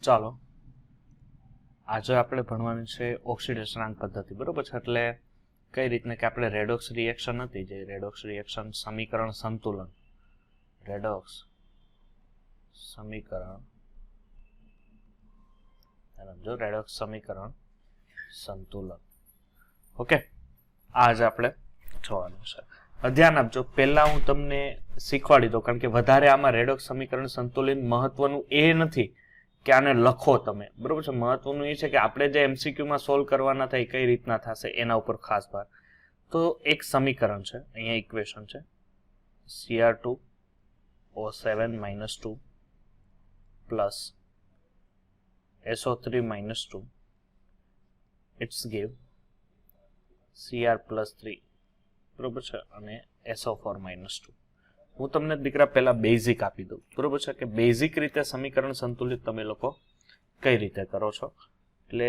ચાલો આજે આપણે ભણવાની છે ઓક્સિડેશનાંક પદ્ધતિ, બરોબર છે. એટલે કઈ રીતને કે આપણે રેડોક્સ રિએક્શન હતી, જે રેડોક્સ રિએક્શન સમીકરણ સંતુલન, રેડોક્સ સમીકરણ, જો રેડોક્સ સમીકરણ સંતુલન. ઓકે, આજ આપણે જોવાનું છે. ધ્યાન આપજો, પહેલા હું તમને શીખવાડી દઉં, કારણ કે વધારે આમાં રેડોક્સ સમીકરણ સંતુલન મહત્વનું એ નથી કે આને લખો તમે, બરોબર છે. મહત્વનું એ છે કે આપણે જે એમસીક્યુમાં સોલ્વ કરવાના થાય કઈ રીતના થશે એના ઉપર ખાસ ભાર. તો એક સમીકરણ છે, અહીંયા ઇક્વેશન છે, Cr2O7 - 2 plus SO3 - 2 it's give Cr+3, બરોબર છે, અને SO4 - 2. હું તમને દીકરા પહેલા બેઝિક આપી દઉં, બરોબર છે, કે બેઝિક રીતે સમીકરણ સંતુલિત તમે લોકો કઈ રીતે કરો છો. એટલે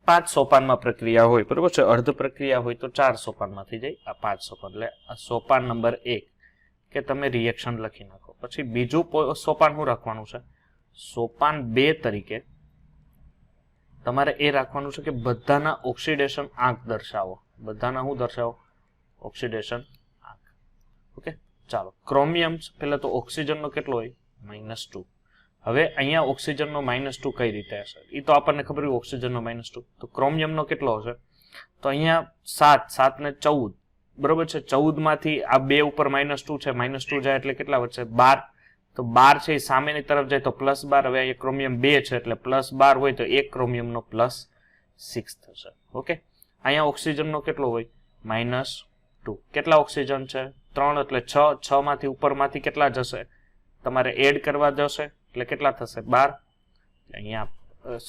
5 સોપાનમાં પ્રક્રિયા હોય, બરોબર છે. અર્ધ પ્રક્રિયા હોય તો 4 સોપાનમાં થઈ જાય. આ 5 સોપાન, એટલે આ સોપાન નંબર 1 કે તમે રિએક્શન લખી નાખો. પછી બીજું સોપાન શું રાખવાનું છે, સોપાન 2 તરીકે તમારે એ રાખવાનું છે કે બધાના ઓક્સિડેશન આંક દર્શાવો. બધાના શું દર્શાવો? ઓક્સિડેશન આંક. ઓકે, ચાલો. ક્રોમિયમ પહેલા તો ઓક્સિજનનો કેટલો હોય? -2. હવે અહીંયા ઓક્સિજનનો -2 કઈ રીતે હશે? એ તો આપણને ખબર હોય ઓક્સિજનનો -2. તો ક્રોમિયમનો કેટલો હશે? તો અહીંયા 7 ને 14, બરોબર છે. 14 માંથી આ 2 ઉપર -2 છે, -2 જાય એટલે કેટલા વધશે? 12. તો 12 છે એ સામેની તરફ જાય તો +12. હવે અહીંયા ક્રોમિયમ 2 છે એટલે +12 હોય તો એક ક્રોમિયમનો +6 થશે. ઓકે, અહીંયા ઓક્સિજનનો કેટલો હોય? -2. કેટલા ઓક્સિજન છે? 3 એટલે 6 માંથી ઉપરમાંથી કેટલા જશે? તમારે એડ કરવા જશે એટલે કેટલા થશે? 12. અહીંયા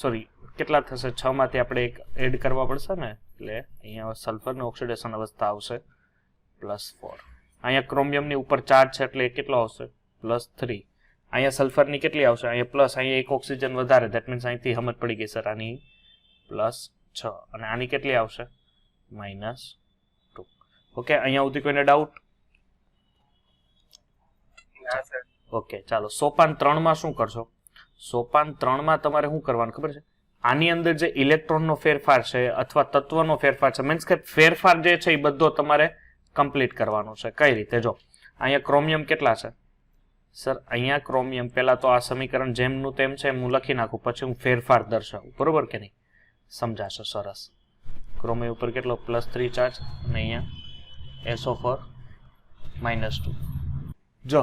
સોરી કેટલા થશે? 6 માંથી આપણે એક એડ કરવા પડશે ને, એટલે અહીંયા સલ્ફરની ઓક્સિડેશન અવસ્થા આવશે +4. અહીંયા ક્રોમિયમની ઉપર ચાર્જ છે એટલે કેટલો આવશે? +3. અહીંયા સલ્ફરની કેટલી આવશે? અહીંયા પ્લસ, અહીંયા એક ઓક્સિજન વધારે, ધેટ મીન્સ અહીંથી સમજ પડી ગઈ સર, આની +6. અને આની કેટલી આવશે? -2. ઓકે, અહીંયા સુધી કોઈને ડાઉટ? ઓકે, ચાલો. સોપાન 3 માં શું કરશો? સોપાન 3 માં તમારે શું કરવાનું ખબર છે? આની અંદર જે ઇલેક્ટ્રોનનો ફેરફાર છે અથવા તત્વનો ફેરફાર છે, મીન્સ કે ફેરફાર જે છે એ બધો તમારે કમ્પ્લીટ કરવાનો છે. કઈ રીતે? જો અહીંયા ક્રોમિયમ કેટલા છે સર? અહીંયા ક્રોમિયમ પહેલા તો આ સમીકરણ જેમનું તેમ છે એમ હું લખી નાખું, પછી હું ફેરફાર દર્શાવું, બરોબર કે નહીં? સમજાશે? સરસ. ક્રોમિયમ ઉપર કેટલો? +3 ચાર્જ, અને અહીંયા SO4 - 2. જો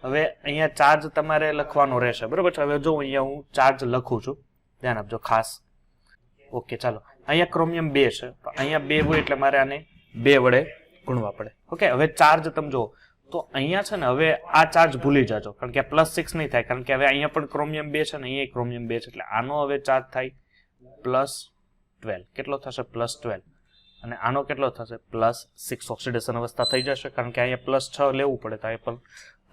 હવે અહીંયા ચાર્જ તમારે લખવાનો રહેશે, બરોબર છે. હવે જો અહીંયા હું ચાર્જ લખું છું, ધ્યાન આપજો ખાસ. ઓકે, ચાલો. અહીંયા ક્રોમિયમ 2 છે, તો અહીંયા 2 હોય એટલે મારે આને 2 વડે ગુણવા પડે. ઓકે, હવે ચાર્જ તમે જુઓ તો અહીંયા છે ને, હવે આ ચાર્જ ભૂલી જાજો, કારણ કે +6 નહીં થાય, કારણ કે હવે અહીંયા પણ ક્રોમિયમ 2 છે ને અહીંયા ક્રોમિયમ 2 છે, એટલે આનો હવે ચાર્જ થાય +12. કેટલો થશે? +12. અને આનો કેટલો થશે? +6. ઓક્સિડેશન અવસ્થા થઈ જશે, કારણ કે અહીંયા +6 લેવું પડે, તો અહીંયા પણ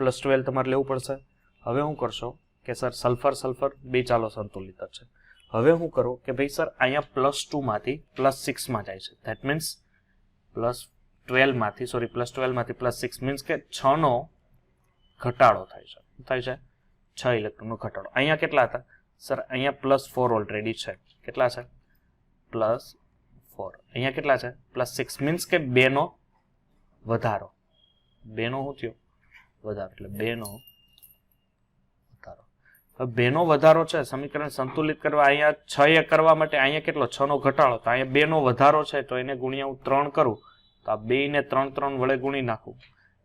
+12 તમારે લેવું પડશે. હવે શું કરશો કે સર સલ્ફર બે ચાલો સંતુલિત છે. હવે હું કરું કે ભાઈ સર અહીંયા +2 માંથી +6 માં જાય છે, ધેટ મીન્સ +12 માંથી +6 મીન્સ કે 6 નો ઘટાડો થાય છે. 6 ઇલેક્ટ્રોનનો ઘટાડો. અહીંયા કેટલા હતા સર? અહીંયા +4 ઓલરેડી છે. કેટલા છે? +4. અહીંયા કેટલા છે? +6 મીન્સ કે 2 નો વધારો. 2 નો શું થયો? વધારો. એટલે 2 નો વધારો. હવે 2 નો વધારો છે, સમીકરણ સંતુલિત કરવા અહીંયા 6 એ કરવા માટે અહીંયા કેટલો? 6 નો ઘટાડો. તો અહીંયા 2 નો વધારો છે, તો એને ગુણ્યા હું 3 કરું તો આ 2 ને 3 વડે ગુણી નાખું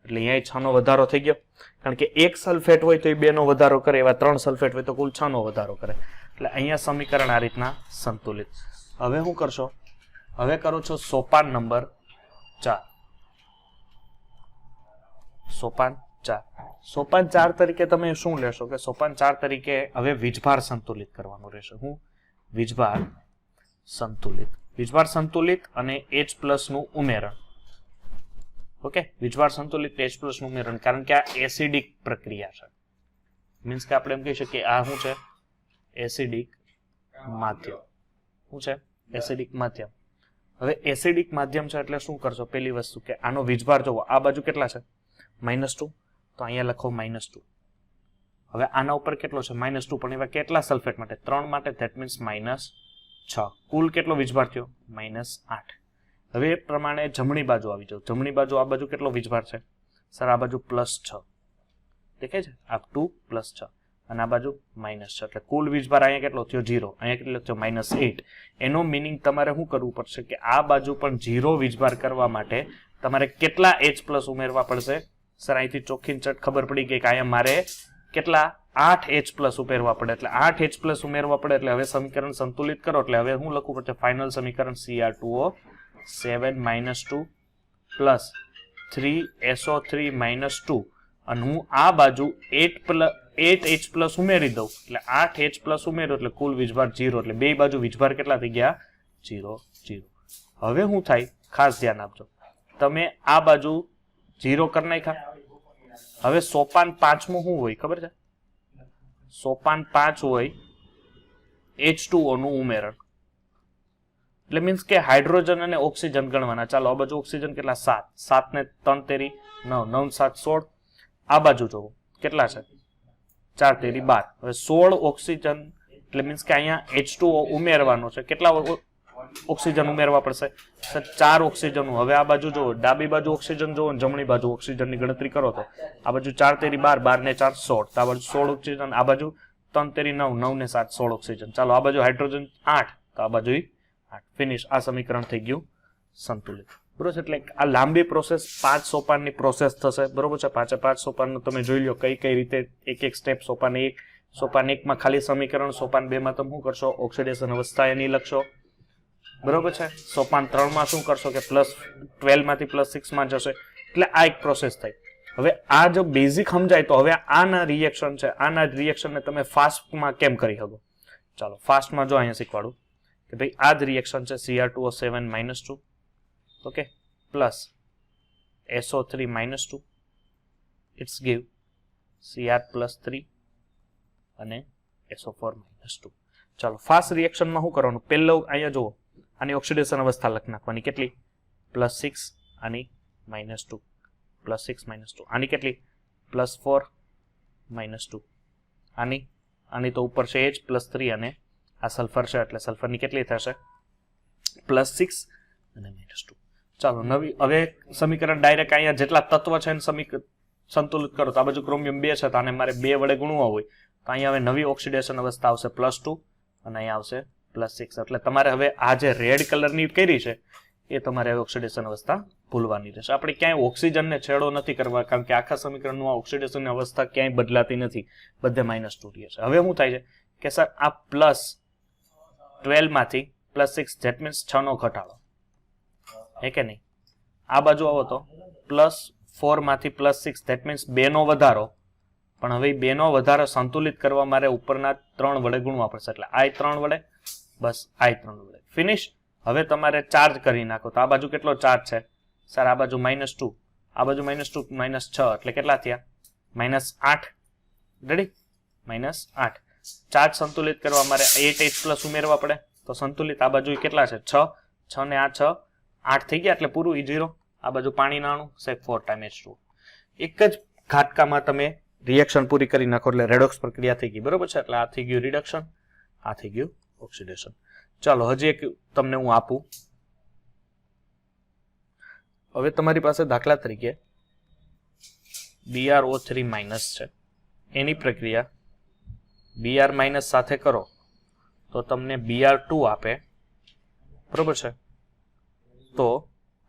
એટલે અહીંયા 6 નો વધારો થઈ ગયો. કારણ કે એક સલ્ફેટ હોય તો એ 2 નો વધારો કરે, એવા 3 સલ્ફેટ હોય તો કુલ 6 નો વધારો કરે. એટલે અહીંયા સમીકરણ આ રીતના સંતુલિત. હવે શું કરશો? હવે કરો છો સોપાન નંબર 4. સોપાન 4. સોપાન 4 તરીકે તમે શું લેશો કે સોપાન 4 તરીકે હવે વીજભાર સંતુલિત કરવાનું રહેશે. હું વીજભાર સંતુલિત અને H+ નું ઉમેરણ. ઓકે, વીજભાર સંતુલિત H+ નું ઉમેરણ, કારણ કે આ એસિડિક પ્રક્રિયા છે. મીન્સ કે આપણે એમ કહી શકીએ આ શું છે? એસિડિક માધ્યમ. શું છે? એસિડિક માધ્યમ. હવે એસિડિક માધ્યમ છે એટલે શું કરશો? પહેલી વસ્તુ કે આનો વીજભાર જોવો, આ બાજુ કેટલા છે? -2. તો અહીંયા લખો -2. હવે આના ઉપર કેટલો છે -2, પણ એવા કેટલા સલ્ફેટ માટે? 3 માટે, ધેટ મીન્સ -6. કુલ કેટલો વીજભાર થયો? -8. હવે એ પ્રમાણે જમણી બાજુ આવી જાવ. જમણી બાજુ આ બાજુ કેટલો વીજભાર છે સર? આ બાજુ +6 દેખાય છે, આ 2 + 6 અને આ બાજુ -6, એટલે કુલ વીજભાર અહીંયા કેટલો થયો? 0. અહીંયા કેટલો થયો? -8. એનો મિનિંગ તમારે શું કરવું પડશે કે આ બાજુ પણ 0 વીજભાર કરવા માટે તમારે કેટલા H+ ઉમેરવા પડશે? સર અહીંથી ચોખ્ખી ચટ ખબર પડી ગઈ કે અહીંયા મારે કેટલા 8 H+ ઉમેરવા પડે, એટલે 8 H+ ઉમેરવા પડે. એટલે હવે સમીકરણ સંતુલિત કરો, એટલે હવે હું લખવું પડશે ફાઇનલ સમીકરણ Cr2O 7 - 2 પ્લસ 3SO3 - 2 અને હું આ બાજુ 8 H+ ઉમેરી દઉં, એટલે 8 H+ ઉમેરો એટલે કુલ વીજભાર 0, એટલે બે બાજુ વીજભાર કેટલા થઈ ગયા? 0 0. હવે શું થાય ખાસ ધ્યાન આપજો, તમે આ બાજુ 0 કરી નાખ્યા. હવે સોપાન 5મું શું હોય ખબર છે? સોપાન 5 હોય H2O નું ઉમેરણ, એટલે મીન્સ કે હાઇડ્રોજન અને ઓક્સિજન ગણવાના. ચાલો આ બાજુ ઓક્સિજન કેટલા? 7. 7 ને 3 તેરી 9, 9 7 16. આ બાજુ જોવો કેટલા છે? 4 તેરી 12. હવે 16 ઓક્સિજન, એટલે મીન્સ કે અહીંયા H2O ઉમેરવાનો છે. કેટલા ઓક્સિજન ઉમેરવા પડશે? 4 ઓક્સિજન. હવે આ બાજુ જોવો, ડાબી બાજુ ઓક્સિજન જોવો ને જમણી બાજુ ઓક્સિજનની ગણતરી કરો તો આ બાજુ 4 તેરી 12, 12 ને 4 16, તો આ બાજુ 16 ઓક્સિજન, આ બાજુ 3 તેરી 9, 9 ને 7 16 ઓક્સિજન. ચાલો આ બાજુ હાઇડ્રોજન 8, તો આ બાજુ 8. ફિનિશ. આ સમીકરણ થઈ ગયું સંતુલિત. બરોબર છે, એટલે આ લાંબી પ્રોસેસ 5 સોપાનની પ્રોસેસ થશે. બરોબર છે, 5 સોપાનનું તમે જોઈ લો કઈ કઈ રીતે એક સ્ટેપ. સોપાન 1, સોપાન 1 માં ખાલી સમીકરણ, સોપાન 2 માં તમે શું કરશો? ઓક્સિડેશન અવસ્થા એની લખશો. બરોબર છે, સોપાન 3 માં શું કરશો કે +12 માંથી +6 માં જશે. એટલે આ એક પ્રોસેસ થઈ. હવે આ જો બેઝિક સમજાય તો હવે આના રિએક્શન છે, આના રિએક્શનને તમે ફાસ્ટમાં કેમ કરી શકો? ચાલો ફાસ્ટમાં જો અહીંયા શીખવાડું કે ભાઈ આ જ રિએક્શન છે Cr2O 7 - 2, okay, plus SO3 - 2, it's give Cr+3 અને SO4 - 2. ચાલો ફાસ્ટ રિએક્શનમાં શું કરવાનું? પહેલો અહીંયા જુઓ, આની ઓક્સિડેશન અવસ્થા લખી નાખવાની. કેટલી? +6, આની -2, +6 - 2, આની કેટલી? +4 - 2, આની તો ઉપર છે H+3 અને આ સલ્ફર છે, એટલે સલ્ફરની કેટલી થશે? +6 અને -2. ચાલો નવી હવે સમીકરણ ડાયરેક્ટ અહીંયા જેટલા તત્વ છે એને સંતુલિત કરો. તો આ બાજુ ક્રોમિયમ 2 છે, તો આને મારે 2 વડે ગુણવા હોય તો અહીંયા હવે નવી ઓક્સિડેશન અવસ્થા આવશે +2 અને અહીંયા આવશે +6. એટલે તમારે હવે આ જે રેડ કલરની કરી છે એ તમારે હવે ઓક્સિડેશન અવસ્થા ભૂલવાની રહેશે. આપણે ક્યાંય ઓક્સિજનને છેડો નથી કરવા, કારણ કે આખા સમીકરણનું આ ઓક્સિડેશનની અવસ્થા ક્યાંય બદલાતી નથી, બધે -2 રહે છે. હવે શું થાય છે કે સર આ +12 માંથી +6, ધેટ મીન્સ 6 નો ઘટાડો, હે કે નહીં? આ બાજુ આવો તો +4 માંથી +6, ધેટ મીન્સ 2 નો વધારો. પણ હવે 2 નો વધારો સંતુલિત કરવા મારે ઉપરના 3 વડે ગુણવા પડશે, એટલે આ 3 વડે, બસ આ 3 વડે. ફિનિશ. હવે તમારે ચાર્જ કરી નાખો. તો આ બાજુ કેટલો ચાર્જ છે સર? આ બાજુ -2, આ બાજુ -2, -6, એટલે કેટલા થયા? -8. રેડી? -8. ચાર્જ સંતુલિત કરવા મારે 8H+ ઉમેરવા પડે, તો સંતુલિત આ બાજુ કેટલા છે? 6, 6 ને આ 6, 8 થઈ ગયા, એટલે પૂરું E0. આ બાજુ પાણી નાણું છે 4 ટાઈમ H2. એક જ ઘાટકામાં તમે રિએક્શન પૂરી કરી નાખો એટલે રેડોક્સ પ્રક્રિયા થઈ ગઈ. બરોબર છે, એટલે આ થઈ ગયું રિડક્શન, આ થઈ ગયું ઓક્સિડેશન. ચાલો હજી એક તમને હું આપું. હવે તમારી પાસે દાખલા તરીકે BrO3- છે, એની પ્રક્રિયા Br- સાથે કરો તો તમને Br2 આપે. બરોબર છે, તો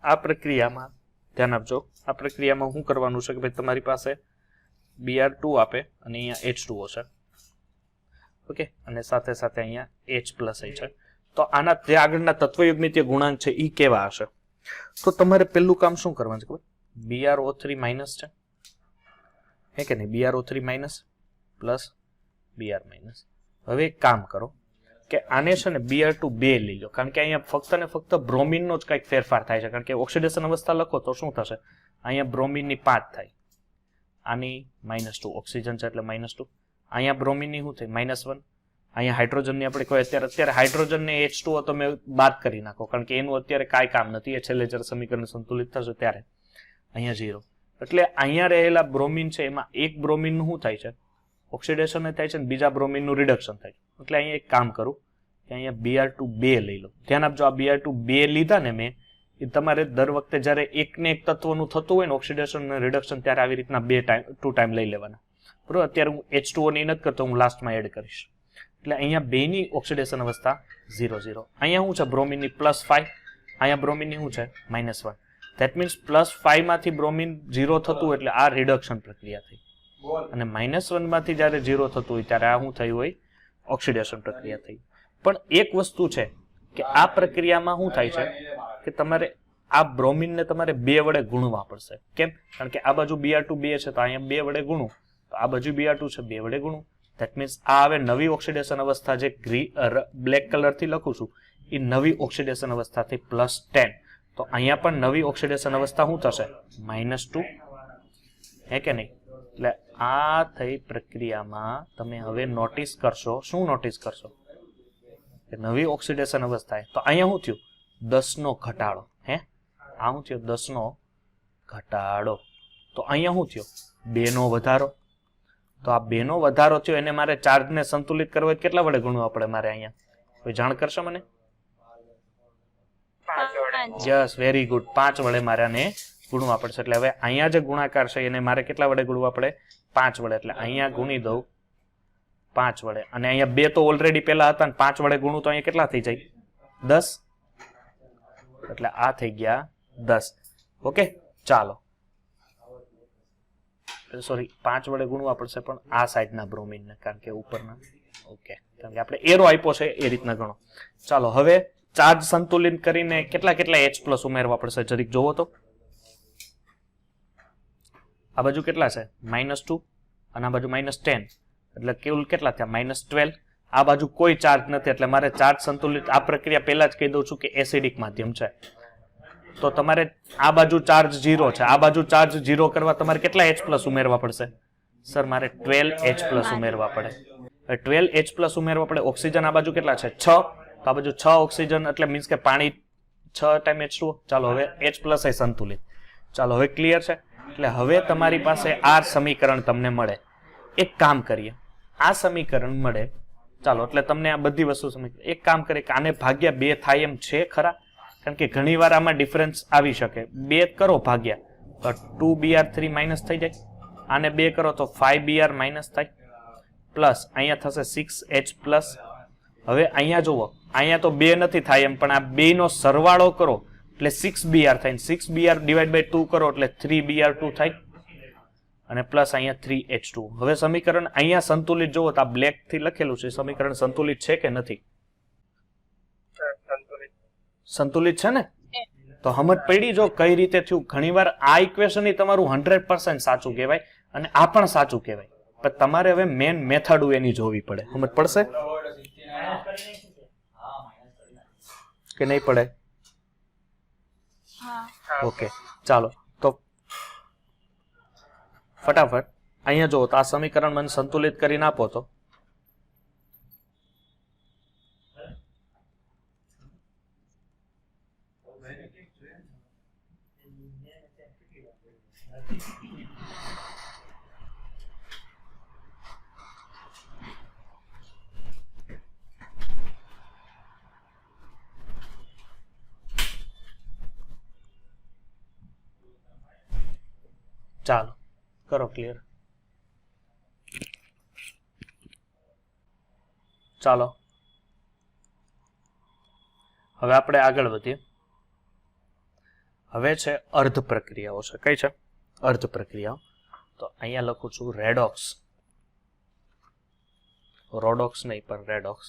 આ પ્રક્રિયામાં ધ્યાન આપજો. આ પ્રક્રિયામાં શું કરવાનું છે કે ભાઈ તમારી પાસે Br2 આપે અને અહીંયા H2O છે, ઓકે, અને સાથે સાથે અહીંયા H+ છે. તો આના જે આગળના તત્વયુગ્મિતીય ગુણાંક છે એ કેવા હશે? તો તમારે પહેલું કામ શું કરવાનું છે ખબર? BrO3- છે, હે કે નહીં? BrO3- plus Br-. હવે એક કામ કરો કે આને છે ને Br2 2 લઈ લો, કારણ કે અહીંયા ફક્ત ને ફક્ત બ્રોમિનનો જ કંઈક ફેરફાર થાય છે, કારણ કે ઓક્સિડેશન અવસ્થા લખો તો શું થશે? અહીંયા બ્રોમિનની 5 થાય, આની -2, ઓક્સિજન છે એટલે -2, અહીંયા બ્રોમિનની શું થઈ? -1. અહીંયા હાઇડ્રોજનની આપણે કોઈ અત્યારે હાઇડ્રોજનને H2O તમે બાદ કરી નાખો, કારણ કે એનું અત્યારે કાંઈ કામ નથી, એ છેલ્લે જ્યારે સમીકરણ સંતુલિત થશે ત્યારે. અહીંયા 0. એટલે અહીંયા રહેલા બ્રોમિન છે એમાં એક બ્રોમિનનું શું થાય છે? ઓક્સિડેશન થાય છે ને બીજા બ્રોમિનનું રિડક્શન થાય છે. એટલે અહીંયા એક કામ કરું કે અહીંયા Br2 2 લઈ લો. ધ્યાન આપજો, આ Br2 2 લીધા ને મેં, એ તમારે દર વખતે જ્યારે એકને એક તત્વનું થતું હોય ને ઓક્સિડેશન અને રિડક્શન ત્યારે આવી રીતના 2 ટાઈમ લઈ લેવાના. બરોબર, અત્યારે હું H2O ની નથી કરતો, હું લાસ્ટમાં એડ કરીશ. એટલે અહીંયા બેની ઓક્સિડેશન અવસ્થા 0 0. અહીંયા શું છે બ્રોમિનની +5, અહીંયા બ્રોમિનની શું છે -1. ધેટ મીન્સ +5 માંથી બ્રોમિન 0 થતું એટલે આ રિડક્શન પ્રક્રિયા થઈ, અને -1 માંથી જ્યારે 0 થતું હોય ત્યારે આ શું થયું હોય ઓક્સિડેશન પ્રક્રિયા થઈ. પણ એક વસ્તુ છે કે આ પ્રક્રિયામાં શું થાય છે કે તમારે આ બ્રોમિનને તમારે 2 વડે ગુણવા પડશે. કેમ? કારણ કે આ બાજુ Br2 2 છે તો અહીંયા 2 વડે ગુણું, તો આ બાજુ Br2 છે 2 વડે ગુણું. ધેટ મીન્સ આ હવે નવી ઓક્સિડેશન અવસ્થા જે બ્લેક કલરથી લખું છું એ નવી ઓક્સિડેશન અવસ્થાથી +10. તો અહીંયા પણ નવી ઓક્સિડેશન અવસ્થા શું થશે -2, હે કે નહીં? એટલે આ થઈ પ્રક્રિયામાં તમે હવે નોટિસ કરશો, શું નોટિસ કરશો કે નવી ઓક્સિડેશન અવસ્થા. તો અહીંયા શું થયું 10 નો ઘટાડો. હે, આ શું થયો 10 નો ઘટાડો. તો અહીંયા શું થયો 2 નો વધારો. તો આ 2 નો વધારો થયો, એને મારે ચાર્જને સંતુલિત કરવા કેટલા વડે ગુણવા પડે મારે? અહીંયા કોઈ જાણ કરશો મને? યસ, વેરી ગુડ, 5 વડે મારે આને ગુણવા પડશે. એટલે હવે અહીંયા જે ગુણાકાર છે એને મારે કેટલા વડે ગુણવા પડે? 5 વડે. એટલે અહીંયા ગુણી દઉં 5 વડે, અને અહીંયા 2 તો ઓલરેડી પેલા હતા ને 5 વડે ગુણું તો અહીંયા કેટલા થઈ જાય 10. એટલે આ થઈ ગયા 10. ઓકે, ચાલો, સોરી 5 વડે ગુણવા પડશે પણ આ સાઈડના બ્રોમિનને, કારણ કે ઉપરના. ઓકે, કારણ કે આપણે એરો આપ્યો છે એ રીતના ગણો. ચાલો, હવે ચાર્જ સંતુલિત કરીને કેટલા H+ ઉમેરવા પડશે જરીક જોવો તો. આ બાજુ કેટલા છે -2 અને આ બાજુ -10, એટલે કેવલ કેટલા થયા -12. આ બાજુ કોઈ ચાર્જ નથી એટલે મારે ચાર્જ સંતુલિત, આ પ્રક્રિયા પહેલા જ કહી દઉં છું કે એસિડિક માધ્યમ છે, તો તમારે આ બાજુ ચાર્જ 0 છે, આ બાજુ ચાર્જ 0 કરવા તમારે કેટલા H+ ઉમેરવા પડશે? સર મારે 12H+ ઉમેરવા પડે. 12H+ ઉમેરવા પડે. ઓક્સિજન આ બાજુ કેટલા છે 6, તો આ બાજુ 6 ઓક્સિજન એટલે મીન્સ કે પાણી 6 ટાઈમ H2O. ચાલો હવે H+ એ સંતુલિત. ચાલો હવે ક્લિયર છે. એટલે હવે તમારી પાસે આ સમીકરણ તમને મળે. એક કામ કરીએ, આ સમીકરણ મળે, ચાલો, એટલે તમને આ બધી વસ્તુ સમીકરણ. એક કામ કરીએ કે આને ભાગ્યા 2 થાય એમ છે ખરા? કારણ કે ઘણી વાર આમાં ડિફરન્સ આવી શકે. 2 કરો ભાગ્યા તો 2Br3 માઇનસ થઈ જાય, આને 2 કરો તો 5Br માઇનસ થાય, પ્લસ અહીંયા થશે 6H+. હવે અહીંયા જુઓ, અહીંયા તો 2 નથી થાય એમ, પણ આ 2 નો સરવાળો કરો એટલે 6Br થાય, 6Br ડિવાઈડ બાય 2 કરો એટલે 3Br2 થાય, અને પ્લસ અહીંયા 3H2. હવે સમીકરણ અહીંયા સંતુલિત જુઓ તો આ બ્લેક થી લખેલું છે, સમીકરણ સંતુલિત છે કે નથી? સંતુલિત છે ને? તો સમજ પડી જો કઈ રીતે થયું. ઘણીવાર આ ઇક્વેશન ની તમારું 100% સાચું કહેવાય અને આ પણ સાચું કહેવાય, પણ તમારે હવે મેન મેથડ એની જોવી પડે. સમજ પડશે કે નહીં પડે? ઓકે, ચાલો તો ફટાફટ અહીંયા જો, તો આ સમીકરણ મને સંતુલિત કરીને આપો તો. ચાલો કરો ક્લિયર. ચાલો હવે આપણે આગળ વધીએ. હવે છે અર્ધ પ્રક્રિયાઓ છે. કઈ છે અર્ધ પ્રક્રિયાઓ? તો અહીંયા લખું છું રેડોક્સ, રોડોક્સ નહીં પણ રેડોક્સ.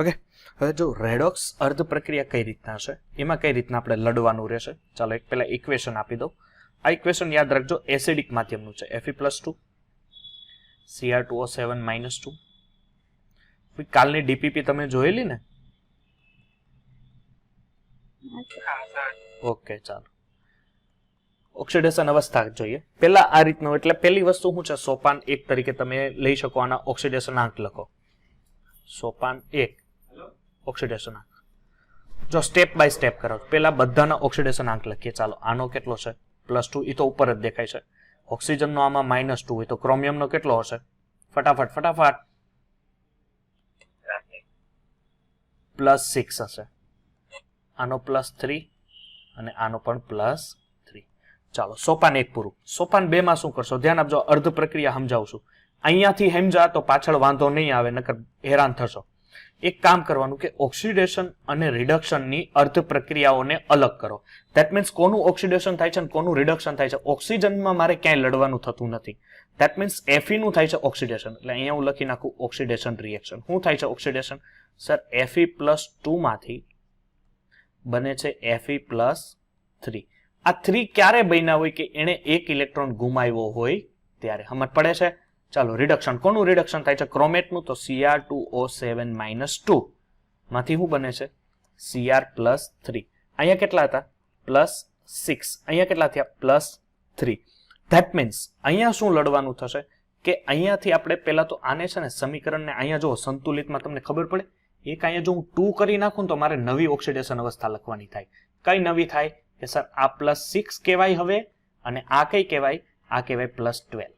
ઓકે, હવે જો રેડોક્સ અર્ધ પ્રક્રિયા કઈ રીતના છે, એમાં કઈ રીતના આપણે લડવાનું રહેશે. ચાલો એક પહેલા ઇક્વેશન આપી દઉં. આ ઇક્વેશન યાદ રાખજો, એસિડિક માધ્યમનું છે. Fe+2 Cr2O7 -2. કાલની ડીપીપી તમે જોયેલી ને? ઓકે, ચાલો ઓક્સિડેશન અવસ્થા જોઈએ પેલા આ રીતનો. એટલે પહેલી વસ્તુ શું છે, સોપાન 1 તરીકે તમે લઈ શકો. આના ઓક્સિડેશન આંક લખો. સોપાન 1 ઓક્સિડેશન આંક. જો સ્ટેપ બાય સ્ટેપ કરો, પેલા બધાના ઓક્સિડેશન આંક લખીએ. ચાલો આનો કેટલો છે +2, એ તો ઉપર જ દેખાય છે. ઓક્સિજનનો આમાં -2 હોય તો ક્રોમિયમનો કેટલો હશે? ફટાફટ +6 હશે. આનો +3 અને આનો પણ +3. ચાલો સોપાન 1 પૂરું. સોપાન 2 માં શું કરશો? ધ્યાન આપજો, અર્ધ પ્રક્રિયા સમજાવું છું. અહીંયાથી સમજા તો પાછળ વાંધો નહીં આવે, નકર હેરાન થશો. એક કામ કરવાનું કે ઓક્સિડેશન અને રિડક્શનની અર્ધ પ્રક્રિયાઓને અલગ કરો. ધેટ મીન્સ કોનું ઓક્સિડેશન થાય છે અને કોનું રિડક્શન થાય છે. ઓક્સિજનમાં મારે ક્યાંય લડવાનું થતું નથી. ધેટ મીન્સ Fe નું થાય છે ઓક્સિડેશન. એટલે અહીંયા હું લખી નાખું ઓક્સિડેશન રિએક્શન. શું થાય છે ઓક્સિડેશન? સર Fe+2 માંથી બને છે Fe+3. આ 3 ક્યારે બન્યા હોય? કે એને એક ઇલેક્ટ્રોન ગુમાવ્યો હોય ત્યારે. સમજ પડે છે? ચાલો રિડક્શન. કોનું રિડક્શન થાય છે? ક્રોમેટનું. તો Cr2O7 -2 માંથી શું બને છે? Cr+3. અહીંયા કેટલા હતા? +6. અહીંયા કેટલા થયા? +3. ધેટ મીન્સ અહીંયા શું લડવાનું થશે કે અહીંયાથી આપણે પહેલા તો આને છે ને સમીકરણને અહીંયા જો સંતુલિતમાં તમને ખબર પડે. એક અહીંયા જો હું 2 કરી નાખું તો મારે નવી ઓક્સિડેશન અવસ્થા લખવાની થાય. કઈ નવી થાય? કે સર આ +6 કહેવાય હવે, અને આ કઈ કહેવાય? આ કહેવાય +12.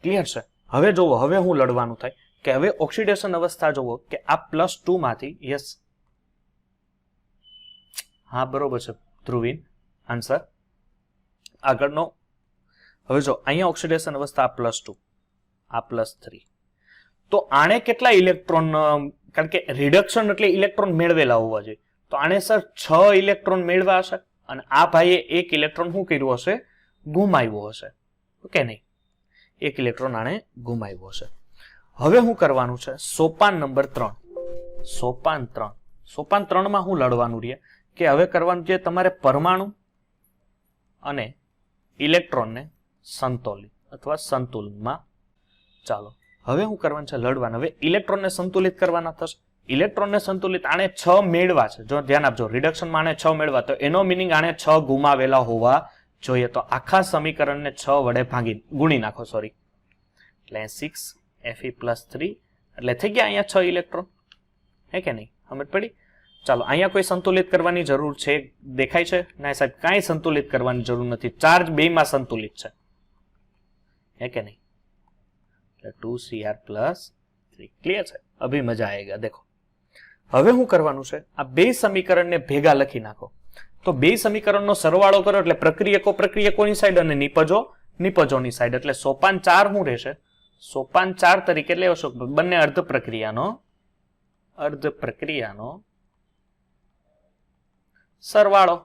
ક્લિયર છે? હવે જોવો, હવે હું લડવાનું થાય કે હવે ઓક્સિડેશન અવસ્થા જોવો કે આ +2 માંથી, યસ હા બરોબર છે ધ્રુવીન આન્સર આગળનો. હવે જો અહીંયા ઓક્સિડેશન અવસ્થા આ +2, આ +3. તો આણે કેટલા ઇલેક્ટ્રોન, કારણ કે રિડક્શન એટલે ઇલેક્ટ્રોન મેળવેલા હોવા જોઈએ, તો આણે સર 6 ઇલેક્ટ્રોન મેળવ્યા હશે, અને આ ભાઈએ 1 ઇલેક્ટ્રોન શું કર્યું હશે? ગુમાવ્યો હશે. ઓકે નહીં? 1 ઇલેક્ટ્રોન આણે ગુમાવ્યો હશે. હવે શું કરવાનું છે? સોપાન નંબર 3. સોપાન 3. સોપાન 3 માં શું લડવાનું રહે? કે હવે કરવાનું છે તમારે પરમાણુ અને ઇલેક્ટ્રોનને સંતુલિત અથવા સંતુલનમાં. ચાલો હવે શું કરવાનું છે? લડવાનું. હવે ઇલેક્ટ્રોનને સંતુલિત કરવાના થશે. ઇલેક્ટ્રોનને સંતુલિત આણે 6 મેળવા છે. જો ધ્યાન આપજો, રિડક્શનમાં આણે 6 મેળવા, તો એનો મિનિંગ આણે 6 ગુમાવેલા હોવા જોઈએ. તો આખા સમીકરણને 6 વડે ગુણી નાખો. સોરી, એટલે 6 Fe+3 એટલે થઈ ગયા અહીંયા 6 ઇલેક્ટ્રોન. હે કે નહીં? સમજ પડી? ચાલો અહીંયા કોઈ સંતુલિત કરવાની જરૂર છે? દેખાય છે? ના સાહેબ, કાંઈ સંતુલિત કરવાની જરૂર નથી. ચાર્જ બેમાં સંતુલિત છે. હે કે નહીં? એટલે 2Cr+3. ક્લિયર છે? અભી મજા આયેગા. દેખો હવે શું કરવાનું છે? આ બે સમીકરણને ભેગા લખી નાખો. તો બે સમીકરણનો સરવાળો કરો એટલે પ્રક્રિયકોની સાઈડ અને નિપજોની સાઈડ. એટલે સોપાન 4 શું રહેશે? સોપાન 4 તરીકે લેશો બંને અર્ધ પ્રક્રિયાનો સરવાળો.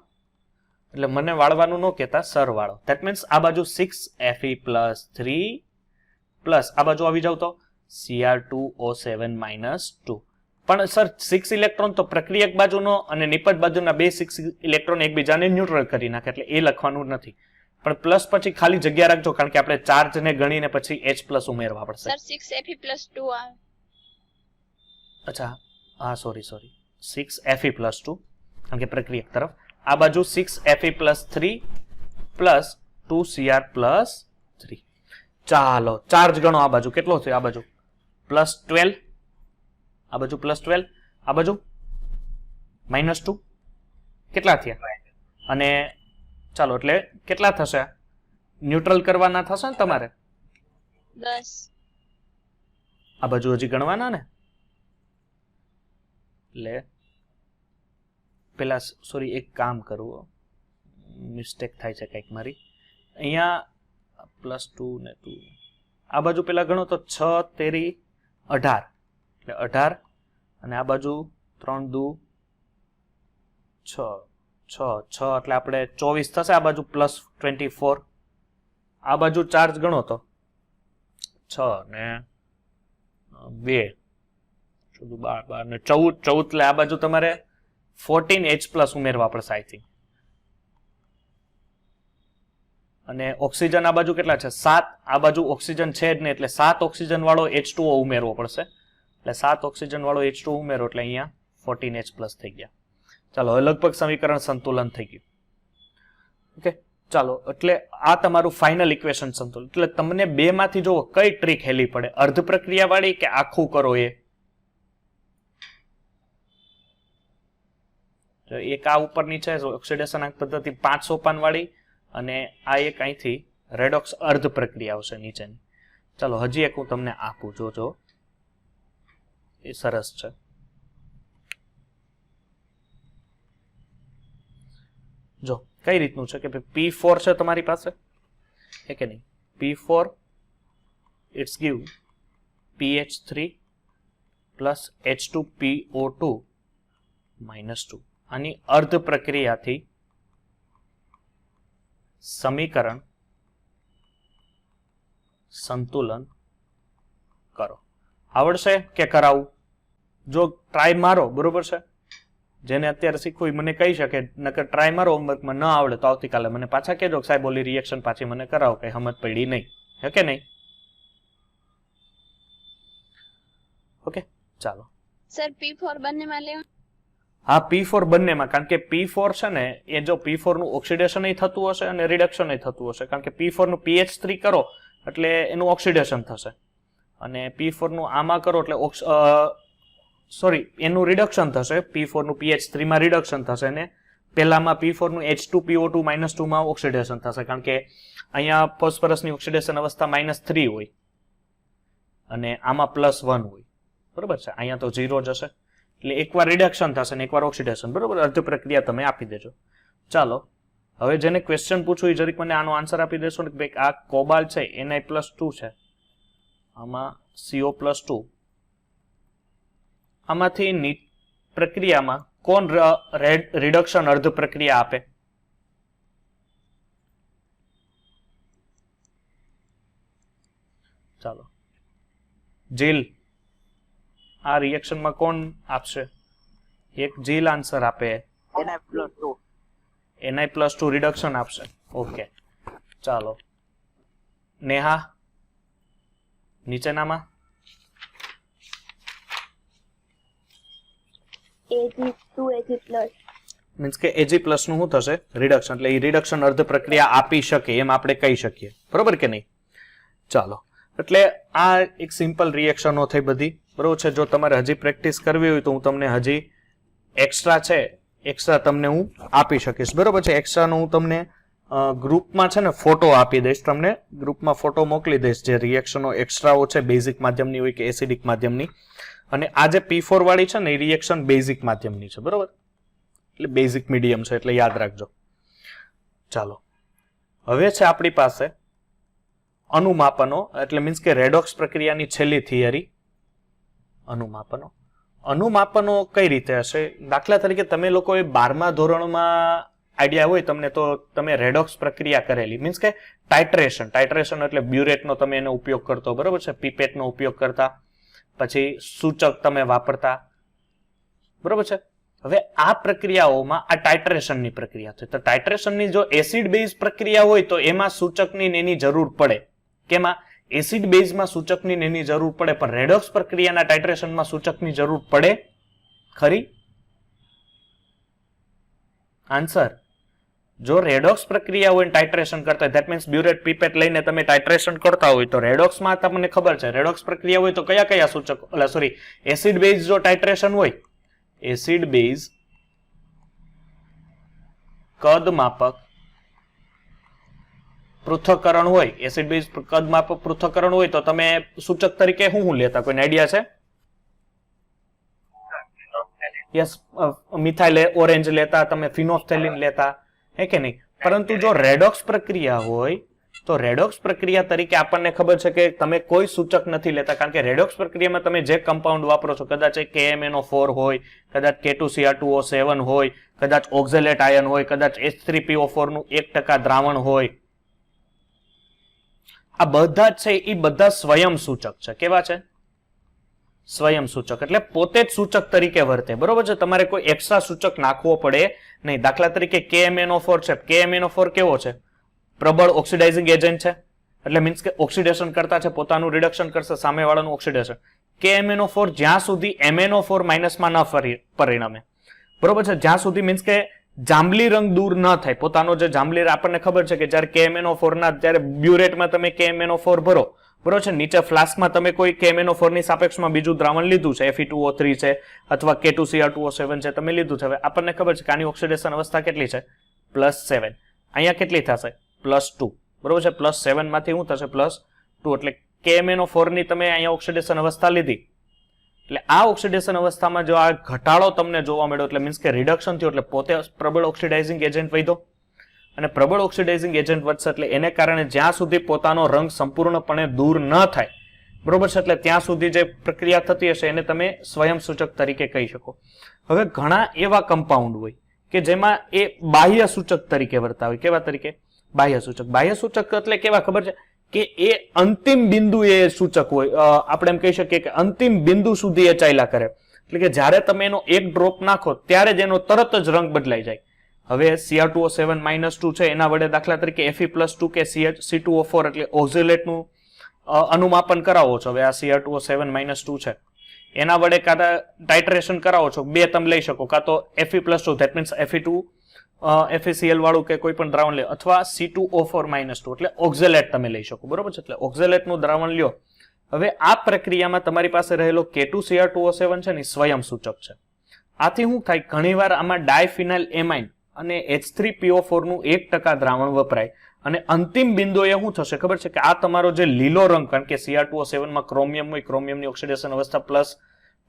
એટલે મને વાળવાનું ન કહેતા, સરવાળો. ધેટ મીન્સ આ બાજુ 6Fe+3 પ્લસ આ બાજુ આવી જાવ તો Cr2O7 -2. પણ સર 6 ઇલેક્ટ્રોન તો પ્રક્રિયક બાજુનો અને નિપજ બાજુના બે 6 ઇલેક્ટ્રોન એકબીજાને ન્યુટ્રલ કરી નાખે, એટલે એ લખવાનું નથી. પણ પ્લસ પછી ખાલી જગ્યા રાખજો, કારણ કે આપણે ચાર્જને ગણીને પછી H+ ઉમેરવા પડશે. સર 6Fe+2 આવે. અચ્છા હા, સોરી 6Fe+2, કારણ કે પ્રક્રિયક તરફ. આ બાજુ 6Fe+3 પ્લસ 2Cr+3. ચાલો ચાર્જ ગણો. આ બાજુ કેટલો થયો? આ બાજુ +12, આ બાજુ +12, આ બાજુ -2. કેટલા થયા? અને ચાલો એટલે કેટલા થશે? ન્યુટ્રલ કરવાના થશે ને તમારે? 10. આ બાજુ હજી ગણવાના ને. એટલે પેલા સોરી એક કામ કરવું, મિસ્ટેક થાય છે કંઈક મારી. અહીંયા +2 ને 2 આ બાજુ પેલા ગણો તો 6 તેરી 18, એટલે 18, અને આ બાજુ 3 દુ 6, 6 એટલે આપણે 24 થશે. આ બાજુ +24. આ બાજુ ચાર્જ ગણો તો 6 ને 2 12 ને 14, એટલે આ બાજુ તમારે 14H+ ઉમેરવા પડશે આઈ થિંક. અને ઓક્સિજન આ બાજુ કેટલા છે? 7. આ બાજુ ઓક્સિજન છે જ નહીં, એટલે 7 ઓક્સિજન વાળો H2O ઉમેરવો પડશે. એટલે 7 ઓક્સિજન વાળો H2O ઉમેરો એટલે અહીંયા 14H+ થઈ ગયા. ચાલો હવે લગભગ સમીકરણ સંતુલન થઈ ગયું. ઓકે ચાલો, એટલે આ તમારું ફાઇનલ ઇક્વેશન સંતુલન. એટલે તમને બે માંથી જો કઈ ટ્રીક હેલી પડે, અર્ધ પ્રક્રિયા વાળી કે આખું કરો એ? તો એક આ ઉપર નીચે ઓક્સિડેશન આંક પદ્ધતિ 5 સોપાન વાળી અને આ એક અહીંથી રેડોક્સ અર્ધ પ્રક્રિયા આવશે નીચેની. ચાલો હજી એક હું તમને આપું, જોજો એ સરસ છે. જો કઈ રીતનું છે કે P4 છે તમારી પાસે, હે કે નહીં? P4 it's give PH3 plus H2PO2 -2. આની અર્ધ પ્રક્રિયાથી સમીકરણ સંતુલન કરો. આવડશે કે કરાવું? જો ટ્રાય મારો, બરોબર છે, જેને અત્યારે શીખવું મને કહી શકે, નકર ટ્રાય મારો, હોમવર્કમાં ન આવડે તો આવતીકાલે મને પાછા કહેજો કે સાહેબ ઓલી રિએક્શન પાછી મને કરાવો, કઈ સમજ પડી નહીં, હે કે નહીં? ઓકે ચાલો. સર P4 બંનેમાં લેવા? હા, P4 બંનેમાં, કારણ કે P4 છે ને એ જો P4 નું ઓક્સિડેશન થતું હશે અને રિડક્શન થતું હશે, કારણ કે P4 નું PH3 કરો એટલે એનું ઓક્સિડેશન થશે અને P4 નું આમાં કરો એટલે એનું રિડક્શન થશે. P4 નું PH3 માં રિડક્શન થશે ને પહેલામાં P4 નું H2PO2 -2 માં ઓક્સિડેશન થશે, કારણ કે અહીંયા ફોસ્ફરસની ઓક્સિડેશન અવસ્થા -3 હોય અને આમાં +1 હોય, બરોબર છે. અહીંયા તો 0 જશે એટલે એકવાર રિડક્શન થશે ને એકવાર ઓક્સિડેશન, બરોબર. અર્ધ પ્રક્રિયા તમે આપી દેજો. ચાલો હવે જેને ક્વેશ્ચન પૂછું એ જરીક મને આનો આન્સર આપી દેશો ને કે ભાઈ આ કોબાલ્ટ છે Na+2 છે, આમાં CO+2, આમાંથી પ્રક્રિયામાં કોણ રિડક્શન અર્ધ પ્રક્રિયા આપે? ચાલો જીલ, આ રિએક્શનમાં કોણ આપશે? એક જીલ આન્સર આપે, Na+2 રિડક્શન આપશે. ઓકે ચાલો નેહા, નીચેનામાં Ag+, મીન્સ કે Ag+ નું શું થશે? રિડક્શન. એટલે એ રિડક્શન અર્ધ પ્રક્રિયા આપી શકે એમ આપણે કહી શકીએ, બરોબર કે નહીં? ચાલો, એટલે આ એક સિમ્પલ રિએક્શનો થઈ બધી, બરોબર છે. જો તમારે હજી પ્રેક્ટિસ કરવી હોય તો હું તમને હજી એક્સ્ટ્રા તમને હું આપી શકીશ, બરોબર છે. એક્સ્ટ્રાનો હું તમને ગ્રુપમાં છે ને ફોટો આપી દઈશ, તમને ગ્રુપમાં ફોટો મોકલી દઈશ જે રિએક્શનો એક્સ્ટ્રાઓ છે, બેઝિક માધ્યમની હોય કે એસિડિક માધ્યમની. અને આ જે P4 વાળી છે ને એ રિએક્શન બેઝિક માધ્યમની છે, બરોબર, એટલે બેઝિક મીડિયમ છે, એટલે યાદ રાખજો. ચાલો હવે છે આપણી પાસે અનુમાપનો, એટલે મીન્સ કે રેડોક્સ પ્રક્રિયાની છેલ્લી થિયરી, અનુમાપનો. અનુમાપનો કઈ રીતે હશે? દાખલા તરીકે તમે લોકોએ 12મા ધોરણમાં આઈડિયા હોય તમને તો તમે રેડોક્સ પ્રક્રિયા કરેલી, મીન્સ કે ટાઇટ્રેશન એટલે બ્યુરેટનો તમે એનો ઉપયોગ કરતો, બરોબર છે, પીપેટનો ઉપયોગ કરતા, પછી સૂચક તમે વાપરતા, બરોબર છે. હવે આ પ્રક્રિયાઓમાં આ ટાઇટ્રેશનની પ્રક્રિયા છે, તો ટાઇટ્રેશનની જો એસિડ બેઝ પ્રક્રિયા હોય તો એમાં સૂચકની એની જરૂર પડે. કેમાં? એસિડ બેઝમાં સૂચકની એની જરૂર પડે, પણ રેડોક્સ પ્રક્રિયાના ટાઇટ્રેશનમાં સૂચકની જરૂર પડે ખરી? આન્સર, જો રેડોક્સ પ્રક્રિયા હોય ટાઇટ્રેશન કરતા, ધેટ મીન્સ બ્યુરેટ પીપેટ લઈને તમે ટાઇટ્રેશન કરતા હોય તો રેડોક્સમાં તમને ખબર છે રેડોક્સ પ્રક્રિયા હોય તો કયા કયા સૂચક, એસિડ બેઝ જો ટાઇટ્રેશન હોય, એસિડ બેઝ કદ માપક પૃથ્થકરણ હોય, એસિડ બેઝ કદ માપક પૃથ્થકરણ હોય તો તમે સૂચક તરીકે શું લેતા? કોઈને આઈડિયા છે? યસ, મિથાઇલ ઓરેન્જ લેતા, તમે ફિનોફથેલિન લેતા, હે કે નહીં? પરંતુ જો રેડોક્સ પ્રક્રિયા હોય તો રેડોક્સ પ્રક્રિયા તરીકે આપણને ખબર છે કે તમે કોઈ સૂચક નથી લેતા, કારણ કે રેડોક્સ પ્રક્રિયામાં તમે જે કમ્પાઉન્ડ વાપરો છો, કદાચ KMnO4 હોય, કદાચ K2Cr2O7 હોય, કદાચ ઓક્ઝેલેટ આયન હોય, કદાચ H3PO4 નું 1% દ્રાવણ હોય, આ બધા જ છે એ બધા સ્વયં સૂચક છે. કેવા છે? સ્વયં સૂચક, એટલે પોતે જ સૂચક તરીકે વર્તે, બરોબર છે. તમારે કોઈ એક્સ્ટ્રા સૂચક નાખવો પડે નહીં. દાખલા તરીકે KMnO4 છે, KMnO4 કેવો છે? પ્રબળ ઓક્સિડાઇઝિંગ એજન્ટ છે, એટલે મીન્સ કે ઓક્સિડેશન કરતા છે, પોતાનું રિડક્શન કરશે, સામેવાળાનું ઓક્સિડેશન. KMnO4 જ્યાં સુધી MnO4 માઇનસમાં ન પરિણમે, બરોબર છે, જ્યાં સુધી મીન્સ કે જાંબલી રંગ દૂર ન થાય, પોતાનો જે જાંબલી, આપણને ખબર છે કે જ્યારે KMnO4 ના જ્યારે બ્યુરેટમાં તમે KMnO4 ભરો, બરોબર છે. નીચે ફ્લાસ્કમાં તમે કોઈ KMnO4 ની સાપેક્ષમાં બીજું દ્રાવણ લીધું છે, Fe2O3 છે અથવા K2Cr2O7 છે, તમે લીધું છે. હવે આપણને ખબર છે કે આની ઓક્સિડેશન અવસ્થા કેટલી છે? +7. અહીંયા કેટલી થશે? +2. બરોબર છે. +7 માંથી શું થશે? +2. એટલે KMnO4 ની તમે અહીંયા ઓક્સિડેશન અવસ્થા લીધી. એટલે આ ઓક્સિડેશન અવસ્થામાં જો આ ઘટાડો તમને જોવા મળ્યો એટલે મીન્સ કે રિડક્શન થયું, એટલે પોતે પ્રબળ ઓક્સિડાઇઝિંગ એજન્ટ વધ્યો અને પ્રબળ ઓક્સિડાઇઝિંગ એજન્ટ વધશે એટલે એને કારણે જ્યાં સુધી પોતાનો રંગ સંપૂર્ણપણે દૂર ન થાય, બરોબર છે, એટલે ત્યાં સુધી જે પ્રક્રિયા થતી હશે એને તમે સ્વયંસૂચક તરીકે કહી શકો. હવે ઘણા એવા કમ્પાઉન્ડ હોય કે જેમાં એ બાહ્ય સૂચક તરીકે વર્તા હોય. કેવા તરીકે? બાહ્ય સૂચક. બાહ્ય સૂચક એટલે કેવા ખબર છે કે એ અંતિમ બિંદુ એ સૂચક હોય. આપણે એમ કહી શકીએ કે અંતિમ બિંદુ સુધી એ ચાલ્યા કરે. એટલે કે જ્યારે તમે એનો એક ડ્રોપ નાખો ત્યારે જ એનો તરત જ રંગ બદલાઈ જાય. હવે Cr2O7 -2 છે, એના વડે દાખલા તરીકે Fe+2 કે C2O4 એટલે ઓક્ઝેલેટનું અનુમાપન કરાવો છો. હવે આ Cr2O7 -2 છે, એના વડે કાં ટાઇટ્રેશન કરાવો છો. બે તમે લઈ શકો, કાં તો Fe+2 that means Fe2 FeCl વાળું કે કોઈ પણ દ્રાવણ લે, અથવા C2O4 -2 એટલે ઓક્ઝેલેટ તમે લઈ શકો. બરોબર છે. એટલે ઓક્ઝેલેટનું દ્રાવણ લ્યો. હવે આ પ્રક્રિયામાં તમારી પાસે રહેલો K2Cr2O7 છે ને સ્વયં સૂચક છે. આથી શું થાય? ઘણીવાર આમાં ડાયફિનાઇલ એમાઇન અને H3PO4 નું 1% દ્રાવણ વપરાય અને અંતિમ બિંદુએ શું થશે ખબર છે કે આ તમારો જે લીલો રંગ, કારણ કે Cr2O7 માં ક્રોમિયમ હોય, ક્રોમિયમની ઓક્સિડેશન અવસ્થા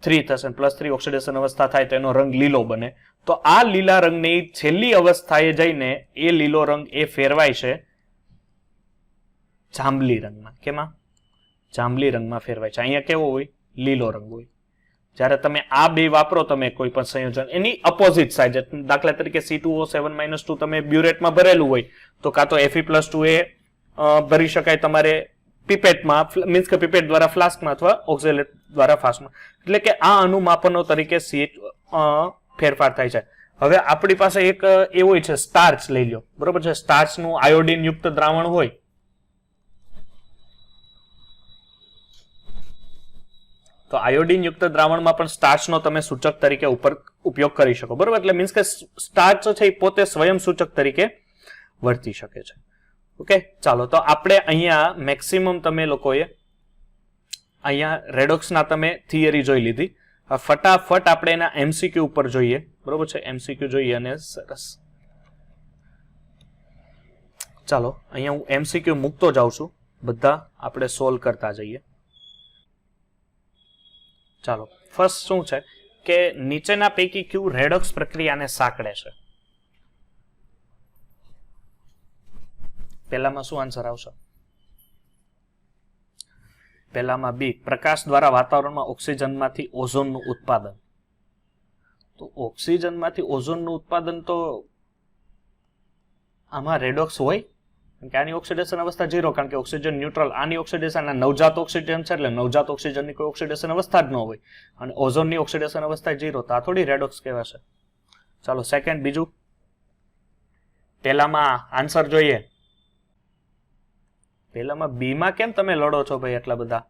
+3 થશે, +3 ઓક્સિડેશન અવસ્થા થાય તો એનો રંગ લીલો બને. તો આ લીલા રંગની છેલ્લી અવસ્થાએ જઈને એ લીલો રંગ એ ફેરવાય છે જાંબલી રંગમાં. કેમાં? જાંબલી રંગમાં ફેરવાય છે. અહીંયા કેવો હોય? લીલો રંગ હોય. જ્યારે તમે આ બે વાપરો, તમે કોઈ પણ સંયોજન એની અપોઝિટ સાઇડ, દાખલા તરીકે C2O7 -2 તમે બ્યુરેટમાં ભરેલું હોય તો કાં તો Fe+2 એ ભરી શકાય તમારે પીપેટમાં, મીન્સ કે પીપેટ દ્વારા ફ્લાસ્કમાં અથવા ઓક્ઝેલેટ દ્વારા ફ્લાસ્કમાં. એટલે કે આ અનુમાપનો તરીકે ફેરફાર થાય છે. હવે આપણી પાસે એક એવું હોય છે, સ્ટાર્ચ લઈ લો. બરોબર છે. સ્ટાર્ચનું આયોડિન યુક્ત દ્રાવણ હોય તો આયોડિન યુક્ત દ્રાવણમાં પણ સ્ટાર્ચનો તમે સૂચક તરીકે ઉપયોગ કરી શકો. બરોબર. એટલે મીન્સ કે સ્ટાર્ચ છે એ પોતે સ્વયં સૂચક તરીકે વર્તી શકે છે. ઓકે, ચાલો તો આપણે અહીંયા મેક્સિમમ તમે લોકોએ અહીંયા રેડોક્સના તમે થિયરી જોઈ લીધી. ફટાફટ આપણે એના MCQ ઉપર જોઈએ. બરોબર છે. MCQ જોઈએ અને સરસ. ચાલો અહીંયા હું MCQ મૂકતો જાઉં છું, બધા આપણે સોલ્વ કરતા જઈએ. ચાલો, ફર્સ્ટ શું છે કે નીચેના પૈકી કયું રેડોક્સ પ્રક્રિયાને સાંકળે છે? પહેલામાં શું આન્સર આવશે? પહેલામાં બી, પ્રકાશ દ્વારા વાતાવરણમાં ઓક્સિજનમાંથી ઓઝોનનું ઉત્પાદન. તો ઓક્સિજનમાંથી ઓઝોનનું ઉત્પાદન તો આમાં રેડોક્સ હોય, કે આની ઓક્સિડેશન અવસ્થા 0, કારણ કે ઓક્સિજન ન્યુટ્રલ. આની ઓક્સિડેશન નવજાત ઓક્સિજન છે એટલે નવજાત ઓક્સિજનની કોઈ ઓક્સિડેશન અવસ્થા જ ન હોય અને ઓઝોનની ઓક્સિડેશન અવસ્થા 0, તો આ થોડી રેડોક્સ કહેવાશે. ચાલો સેકન્ડ, બીજું. પહેલામાં આન્સર જોઈએ. પહેલામાં બી માં કેમ તમે લડો છો ભાઈ એટલા બધા?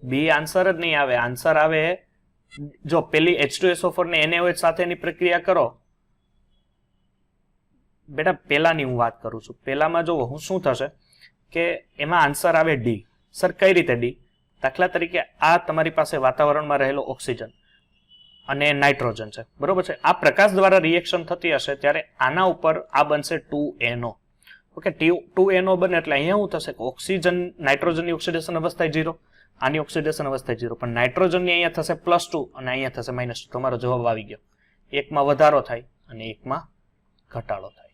બી આન્સર જ નહીં આવે. આન્સર આવે જો પેલી H2SO4 ને NaOH સાથેની પ્રક્રિયા કરો. બેટા પહેલાની હું વાત કરું છું. પહેલામાં જો હું શું થશે કે એમાં આન્સર આવે ડી. સર કઈ રીતે ડી? દાખલા તરીકે આ તમારી પાસે વાતાવરણમાં રહેલો ઓક્સિજન અને નાઇટ્રોજન છે. બરોબર છે. આ પ્રકાશ દ્વારા રિએક્શન થતી હશે ત્યારે આના ઉપર આ બનશે 2NO. ઓકે, 2NO બને એટલે અહીંયા શું થશે કે ઓક્સિજન, નાઇટ્રોજનની ઓક્સિડેશન અવસ્થા 0, આની ઓક્સિડેશન અવસ્થા 0, પણ નાઇટ્રોજનની અહીંયા થશે +2 અને અહીંયા થશે -2. તમારો જવાબ આવી ગયો. એકમાં વધારો થાય અને એકમાં ઘટાડો થાય.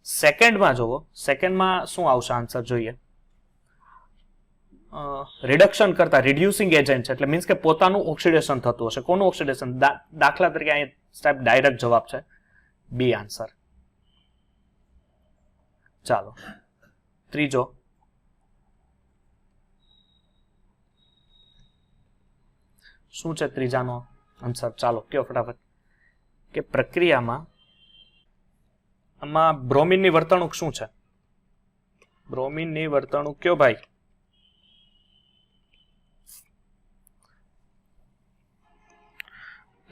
સેકન્ડમાં જોવો, સેકન્ડમાં શું આવશે આન્સર જોઈએ. રિડક્શન કરતા રિડ્યુસિંગ એજન્ટ છે, એટલે મીન્સ કે પોતાનું ઓક્સિડેશન થતું હશે. કોનું ઓક્સિડેશન? દાખલા તરીકે અહીંયા સાહેબ ડાયરેક્ટ જવાબ છે બી આન્સર. ચાલો ત્રીજો, શું છે ત્રીજાનો આન્સર? ચાલો કયો ફટાફટ. કે પ્રક્રિયામાં આમાં બ્રોમિનની વર્તણૂક શું છે? બ્રોમિનની વર્તણૂક કયો ભાઈ?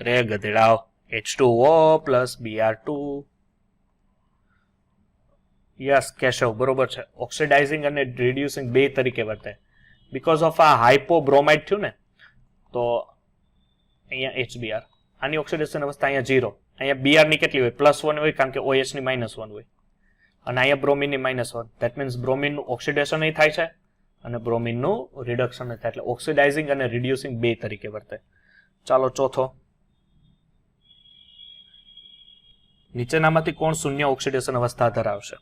રે ગધેડાઓ. H2O + Br2 યસ કેશવ બરોબર છે. ઓક્સિડાઇઝિંગ અને રિડ્યુસિંગ બે તરીકે વર્તે. બીકોઝ ઓફ આ હાઇપોબ્રોમાઇડ થયું ને તો અહીંયા HBr, આની ઓક્સિડેશન અવસ્થા અહીંયા 0, અહીંયા Br ની કેટલી હોય +1 હોય કારણ કે OH ની -1 હોય, અને અહીંયા બ્રોમિન ની -1. ધેટ મીન્સ બ્રોમિન નું ઓક્સિડેશન થાય છે અને બ્રોમિન નું રિડક્શન થાય, એટલે ઓક્સિડાઇઝિંગ અને રિડ્યુસિંગ બે તરીકે વર્તે. ચાલો ચોથો, નીચેનામાંથી કોણ શૂન્ય ઓક્સિડેશન અવસ્થા ધરાવશે?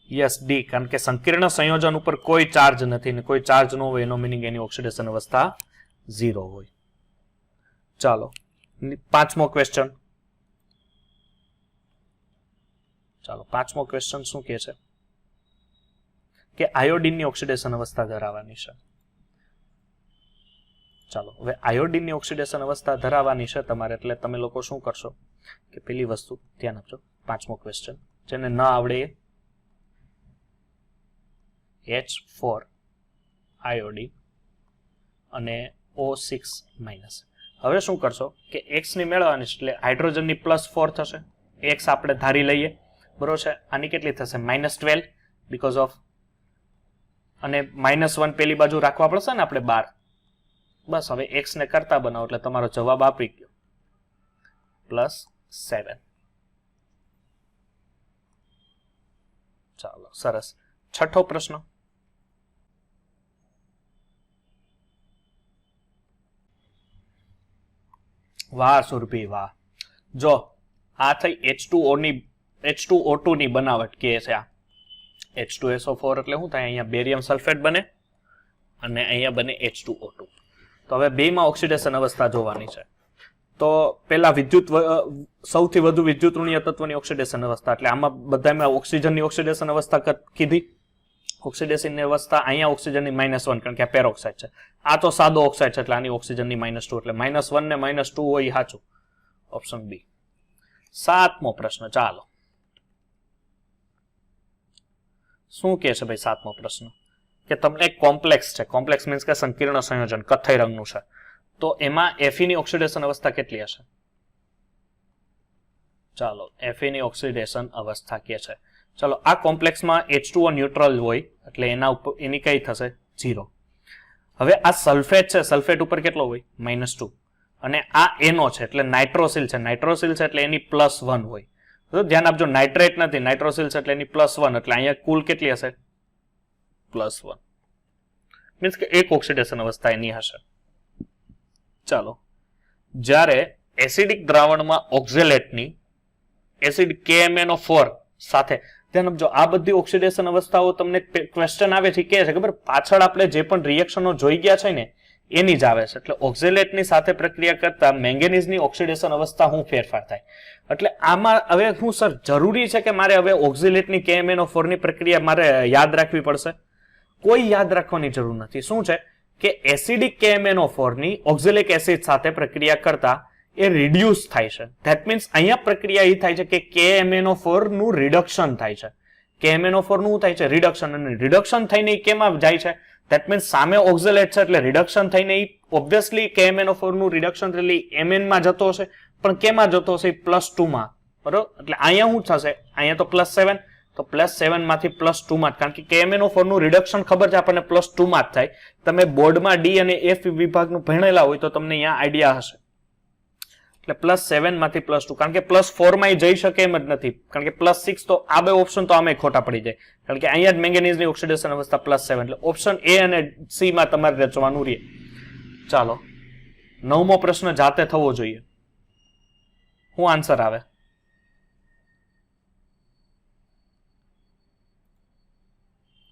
યસ ડી, કારણ કે સંકીર્ણ સંયોજન ઉપર કોઈ ચાર્જ નથી ને કોઈ ચાર્જ ન હોય એનો મીનિંગ એની ઓક્સિડેશન અવસ્થા 0 હોય. ચાલો પાંચમો ક્વેશ્ચન. પાંચમો ક્વેશ્ચન શું કહે છે કે આયોડિનની ઓક્સિડેશન અવસ્થા ધરાવવાની છે. ચાલો હવે આયોડિનની ઓક્સિડેશન અવસ્થા ધરાવવાની છે તમારે, એટલે તમે લોકો શું કરશો કે પેલી વસ્તુ ધ્યાન આપજો. પાંચમો ક્વેશ્ચન જેને ન આવડે એ H4 આયોડિન અને O6-. હવે શું કરશો કે x ની મેળવવાની છે એટલે હાઇડ્રોજનની +4 થશે. x આપણે ધારી લઈએ બરોબર છે. આની કેટલી થશે -12 બીકોઝ ઓફ, અને -1 પેલી બાજુ રાખવા પડશે ને આપણે 12. બસ હવે x ને કરતા બનાવો એટલે તમારો જવાબ આપી ગયો +7. ચાલો સરસ. છઠ્ઠો પ્રશ્ન. વાહ સુરભી વાહ. જો આ થઈ H2O2 ની બનાવટ કે છે. આ H2SO4 એટલે શું થાય, અહીંયા બેરિયમ સલ્ફેટ બને અને અહીંયા બને H2O2. તો હવે બેમાં ઓક્સિડેશન અવસ્થા જોવાની છે. તો પેલા સૌથી વધુ વિદ્યુત ઋણીય તત્વની ઓક્સિડેશન અવસ્થા, એટલે આમાં બધામાં ઓક્સિજનની ઓક્સિડેશન અવસ્થા કીધી. ઓક્સિડેશનની અવસ્થા અહીંયા ઓક્સિજનની -1 કારણ કે આ પેરોક્સાઇડ છે, આ તો સાદો ઓક્સાઇડ છે એટલે આની ઓક્સિજનની -2, એટલે -1 ને -2 હોય સાચું, ઓપ્શન બી. સાતમો પ્રશ્ન. ચાલો શું કહે છે ભાઈ સાતમો પ્રશ્ન કે તમને એક કોમ્પ્લેક્સ છે, કોમ્પ્લેક્સ મીન્સ કે સંકીર્ણ સંયોજન કથ્થઈ રંગનું છે, તો એમાં Fe ની ઓક્સિડેશન અવસ્થા કેટલી હશે? ચાલો Fe ની ઓક્સિડેશન અવસ્થા કે છે. ચાલો આ કોમ્પ્લેક્સમાં H2O ન્યુટ્રલ હોય એટલે એની કઈ થશે 0. હવે આ સલ્ફેટ છે, સલ્ફેટ ઉપર કેટલો હોય -2, અને આ NO છે એટલે નાઇટ્રોસિલ છે, નાઇટ્રોસિલ છે એટલે એની +1 હોય. તો ધ્યાન આપજો નાઇટ્રેટ નથી, નાઇટ્રોસિલ છે એટલે એની +1, એટલે અહીંયા કુલ કેટલી હશે +1, મીન્સ કે એક ઓક્સિડેશન અવસ્થા એની હશે. ચાલો જ્યારે એસિડિક દ્રાવણમાં ઓક્ઝેલેટની એસિડ KMnO4 સાથે, ધ્યાન આપજો આ બધી ઓક્સિડેશન અવસ્થાઓ તમને ક્વેશ્ચન આવે છે કે છે ખબર, પાછળ આપણે જે પણ રિએક્શનો જોઈ ગયા છે ને એની જ આવે છે. એટલે ઓક્ઝેલેટની સાથે પ્રક્રિયા કરતા મેંગેનીઝની ઓક્સિડેશન અવસ્થા શું ફેરફાર થાય, એટલે આમાં હવે હું સર જરૂરી છે કે મારે હવે ઓક્ઝેલેટની KMnO4 ની પ્રક્રિયા મારે યાદ રાખવી પડશે? કોઈ યાદ રાખવાની જરૂર નથી. શું છે કે એસિડિક KMnO4 ની ઓક્ઝેલિક એસિડ સાથે પ્રક્રિયા કરતા એ રિડ્યુસ થાય છે. ધેટ મીન્સ અહીંયા પ્રક્રિયા એ થાય છે કે KMnO4 નું રિડક્શન થાય છે. KMnO4 નું થાય છે રિડક્શન, અને રિડક્શન થઈને કેમાં જાય છે? ધેટ મીન્સ સામે ઓક્ઝેલેટ છે એટલે રિડક્શન થઈને ઓબ્વિયસલી KMnO4 નું રિડક્શન થયેલી Mn માં જતો હશે, પણ કેમાં જતો હશે? +2 માં, બરોબર. એટલે અહીંયા શું થશે? અહીંયા તો +7, તો +7 માંથી +2 માં, કારણ કે KMnO4 નું રિડક્શન ખબર છે આપણને +2 માં જ થાય. તમે બોર્ડમાં D અને F વિભાગનું ભણેલા હોય તો તમને અહીંયા આઈડિયા હશે. એટલે +7 માંથી +2, કારણ કે +4 માં જઈ શકે એમ જ નથી, કારણ કે +6 તો આ બે ઓપ્શન તો આમે ખોટા પડી જાય, કારણ કે અહીંયા જ મેંગેનીઝની ઓક્સિડેશન અવસ્થા +7, એટલે ઓપ્શન A અને C માં તમારે રચવાનું રહે. ચાલો નવમો પ્રશ્ન જાતે થવો જોઈએ. શું આન્સર આવે?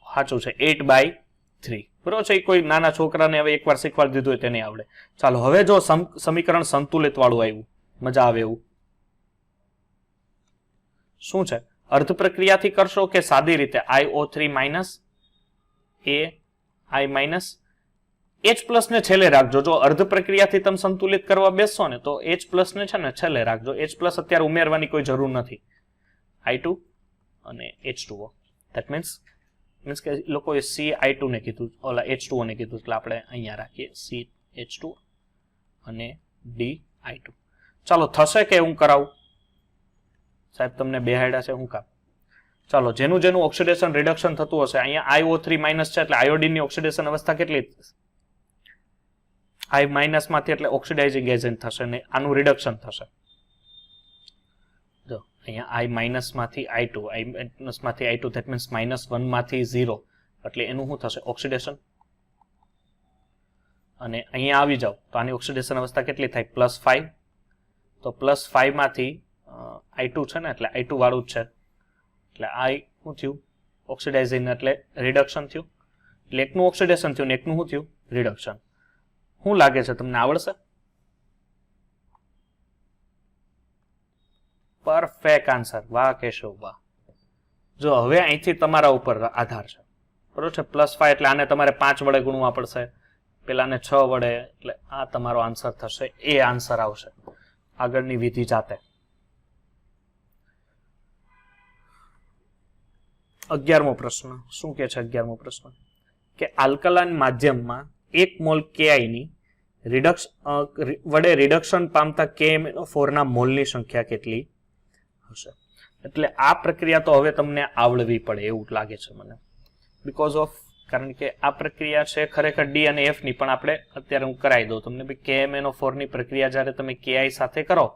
સાચું છે 8/3, બરોબર છે. કોઈ નાના છોકરાને હવે એકવાર શીખવાડી દીધું હોય તેને આવડે. ચાલો હવે જો સમીકરણ સંતુલિત વાળું આવ્યું, મજા આવે એવું. શું છે? અર્ધ પ્રક્રિયાથી કરશો કે સાદી રીતે? iO3- H+ ને છેલ્લે રાખજો. જો અર્ધ પ્રક્રિયાથી તમે સંતુલિત કરવા બેસશો ને તો H+ ને છે ને છેલ્લે રાખજો. H+ અત્યારે ઉમેરવાની કોઈ જરૂર નથી. I2 અને H2O, ધેટ મીન્સ કે લોકોએ CI2 ને કીધું, ઓલા H2O ને કીધું, એટલે આપણે અહીંયા રાખીએ CH2 અને DI2. ચાલો થશે કે હું કરાવું? સાહેબ તમને બેહાડ્યા છે હું કામ? ચાલો, જેનું જેનું ઓક્સિડેશન રિડક્શન થતું હશે, અહીંયા IO3 માઇનસ છે એટલે આયોડિનની ઓક્સિડેશન અવસ્થા કેટલી? I માઇનસ માંથી એટલે ઓક્સિડાઇઝિંગ એજન્ટ થશે ને આનું રિડક્શન થશે. જો અહીંયા I માઇનસ માંથી I2, I માઇનસ માંથી I2, ધેટ મીન્સ -1 માંથી 0 એટલે એનું શું થશે? ઓક્સિડેશન. અને અહીંયા આવી જાવ તો આની ઓક્સિડેશન અવસ્થા કેટલી થાય? +5. તો +5 માંથી I2 છે ને એટલે I2 વાળું જ છે એટલે I શું થયું? ઓક્સિડાઇઝિંગ એટલે રિડક્શન થયું. એટલે એકનું ઓક્સિડેશન થયું ને એકનું શું થયું? રિડક્શન. શું લાગે છે તમને આવડશે? Perfect answer. વાહ કેશવ વાહ. જો હવે અહીંથી તમારા ઉપર આધાર છે, બરોબર છે. +5 એટલે આને તમારે 5 વડે ગુણવા પડશે, પેલાને 6 વડે, એટલે આ તમારો આન્સર થશે. એ આન્સર આવશે આગળની વિધિ જાતે. 11મો પ્રશ્ન શું કે છે? 11મો પ્રશ્ન કે આલ્કલાઇન માધ્યમમાં 1 મોલ KI ની વડે રિડક્શન પામતા KMnO4 ના મોલની સંખ્યા કેટલી હશે? એટલે આ પ્રક્રિયા તો હવે તમને આવડવી પડે એવું લાગે છે મને, બીકોઝ ઓફ કારણ કે આ પ્રક્રિયા છે ખરેખર D અને F ની, પણ આપણે અત્યારે હું કરાવી દઉં તમને. KMnO4 ની પ્રક્રિયા જ્યારે તમે KI સાથે કરો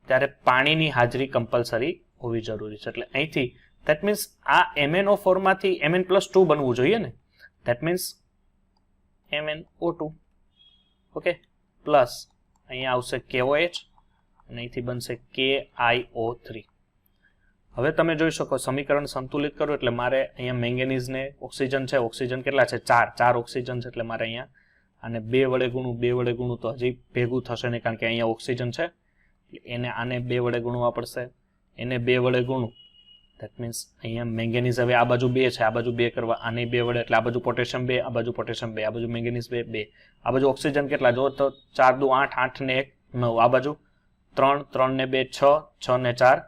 ત્યારે પાણીની હાજરી કમ્પલસરી હોવી જરૂરી છે. એટલે અહીંથી ધેટ મીન્સ આ MnO4 માંથી Mn+2 બનવું જોઈએ ને. That means MnO2, okay, plus અહીંયા આવશે KOH અને અહીંથી બનશે KiO3. હવે તમે જોઈ શકો સમીકરણ સંતુલિત કરો એટલે મારે અહીંયા મેંગેનીઝ ને ઓક્સિજન છે, ઓક્સિજન કેટલા છે? 4 ઓક્સિજન છે એટલે મારે અહીંયા આને 2 વડે ગુણું તો હજી ભેગું થશે નહીં કારણ કે અહીંયા ઓક્સિજન છે, એને આને 2 વડે ગુણવા પડશે, એને 2 વડે ગુણું ધેટ મીન્સ અહીંયા મેંગેનીઝ હવે આ બાજુ 2 છે, આ બાજુ 2 કરવા, આને 2 વડે એટલે આ બાજુ પોટેશિયમ 2, આ બાજુ પોટેશિયમ 2, આ બાજુ મેંગેનીઝ 2, આ બાજુ ઓક્સિજન કેટલા જો તો 4 દુ 8, 8 ને 1 9, આ બાજુ 3, 3 ને 2 6, 6 ને 4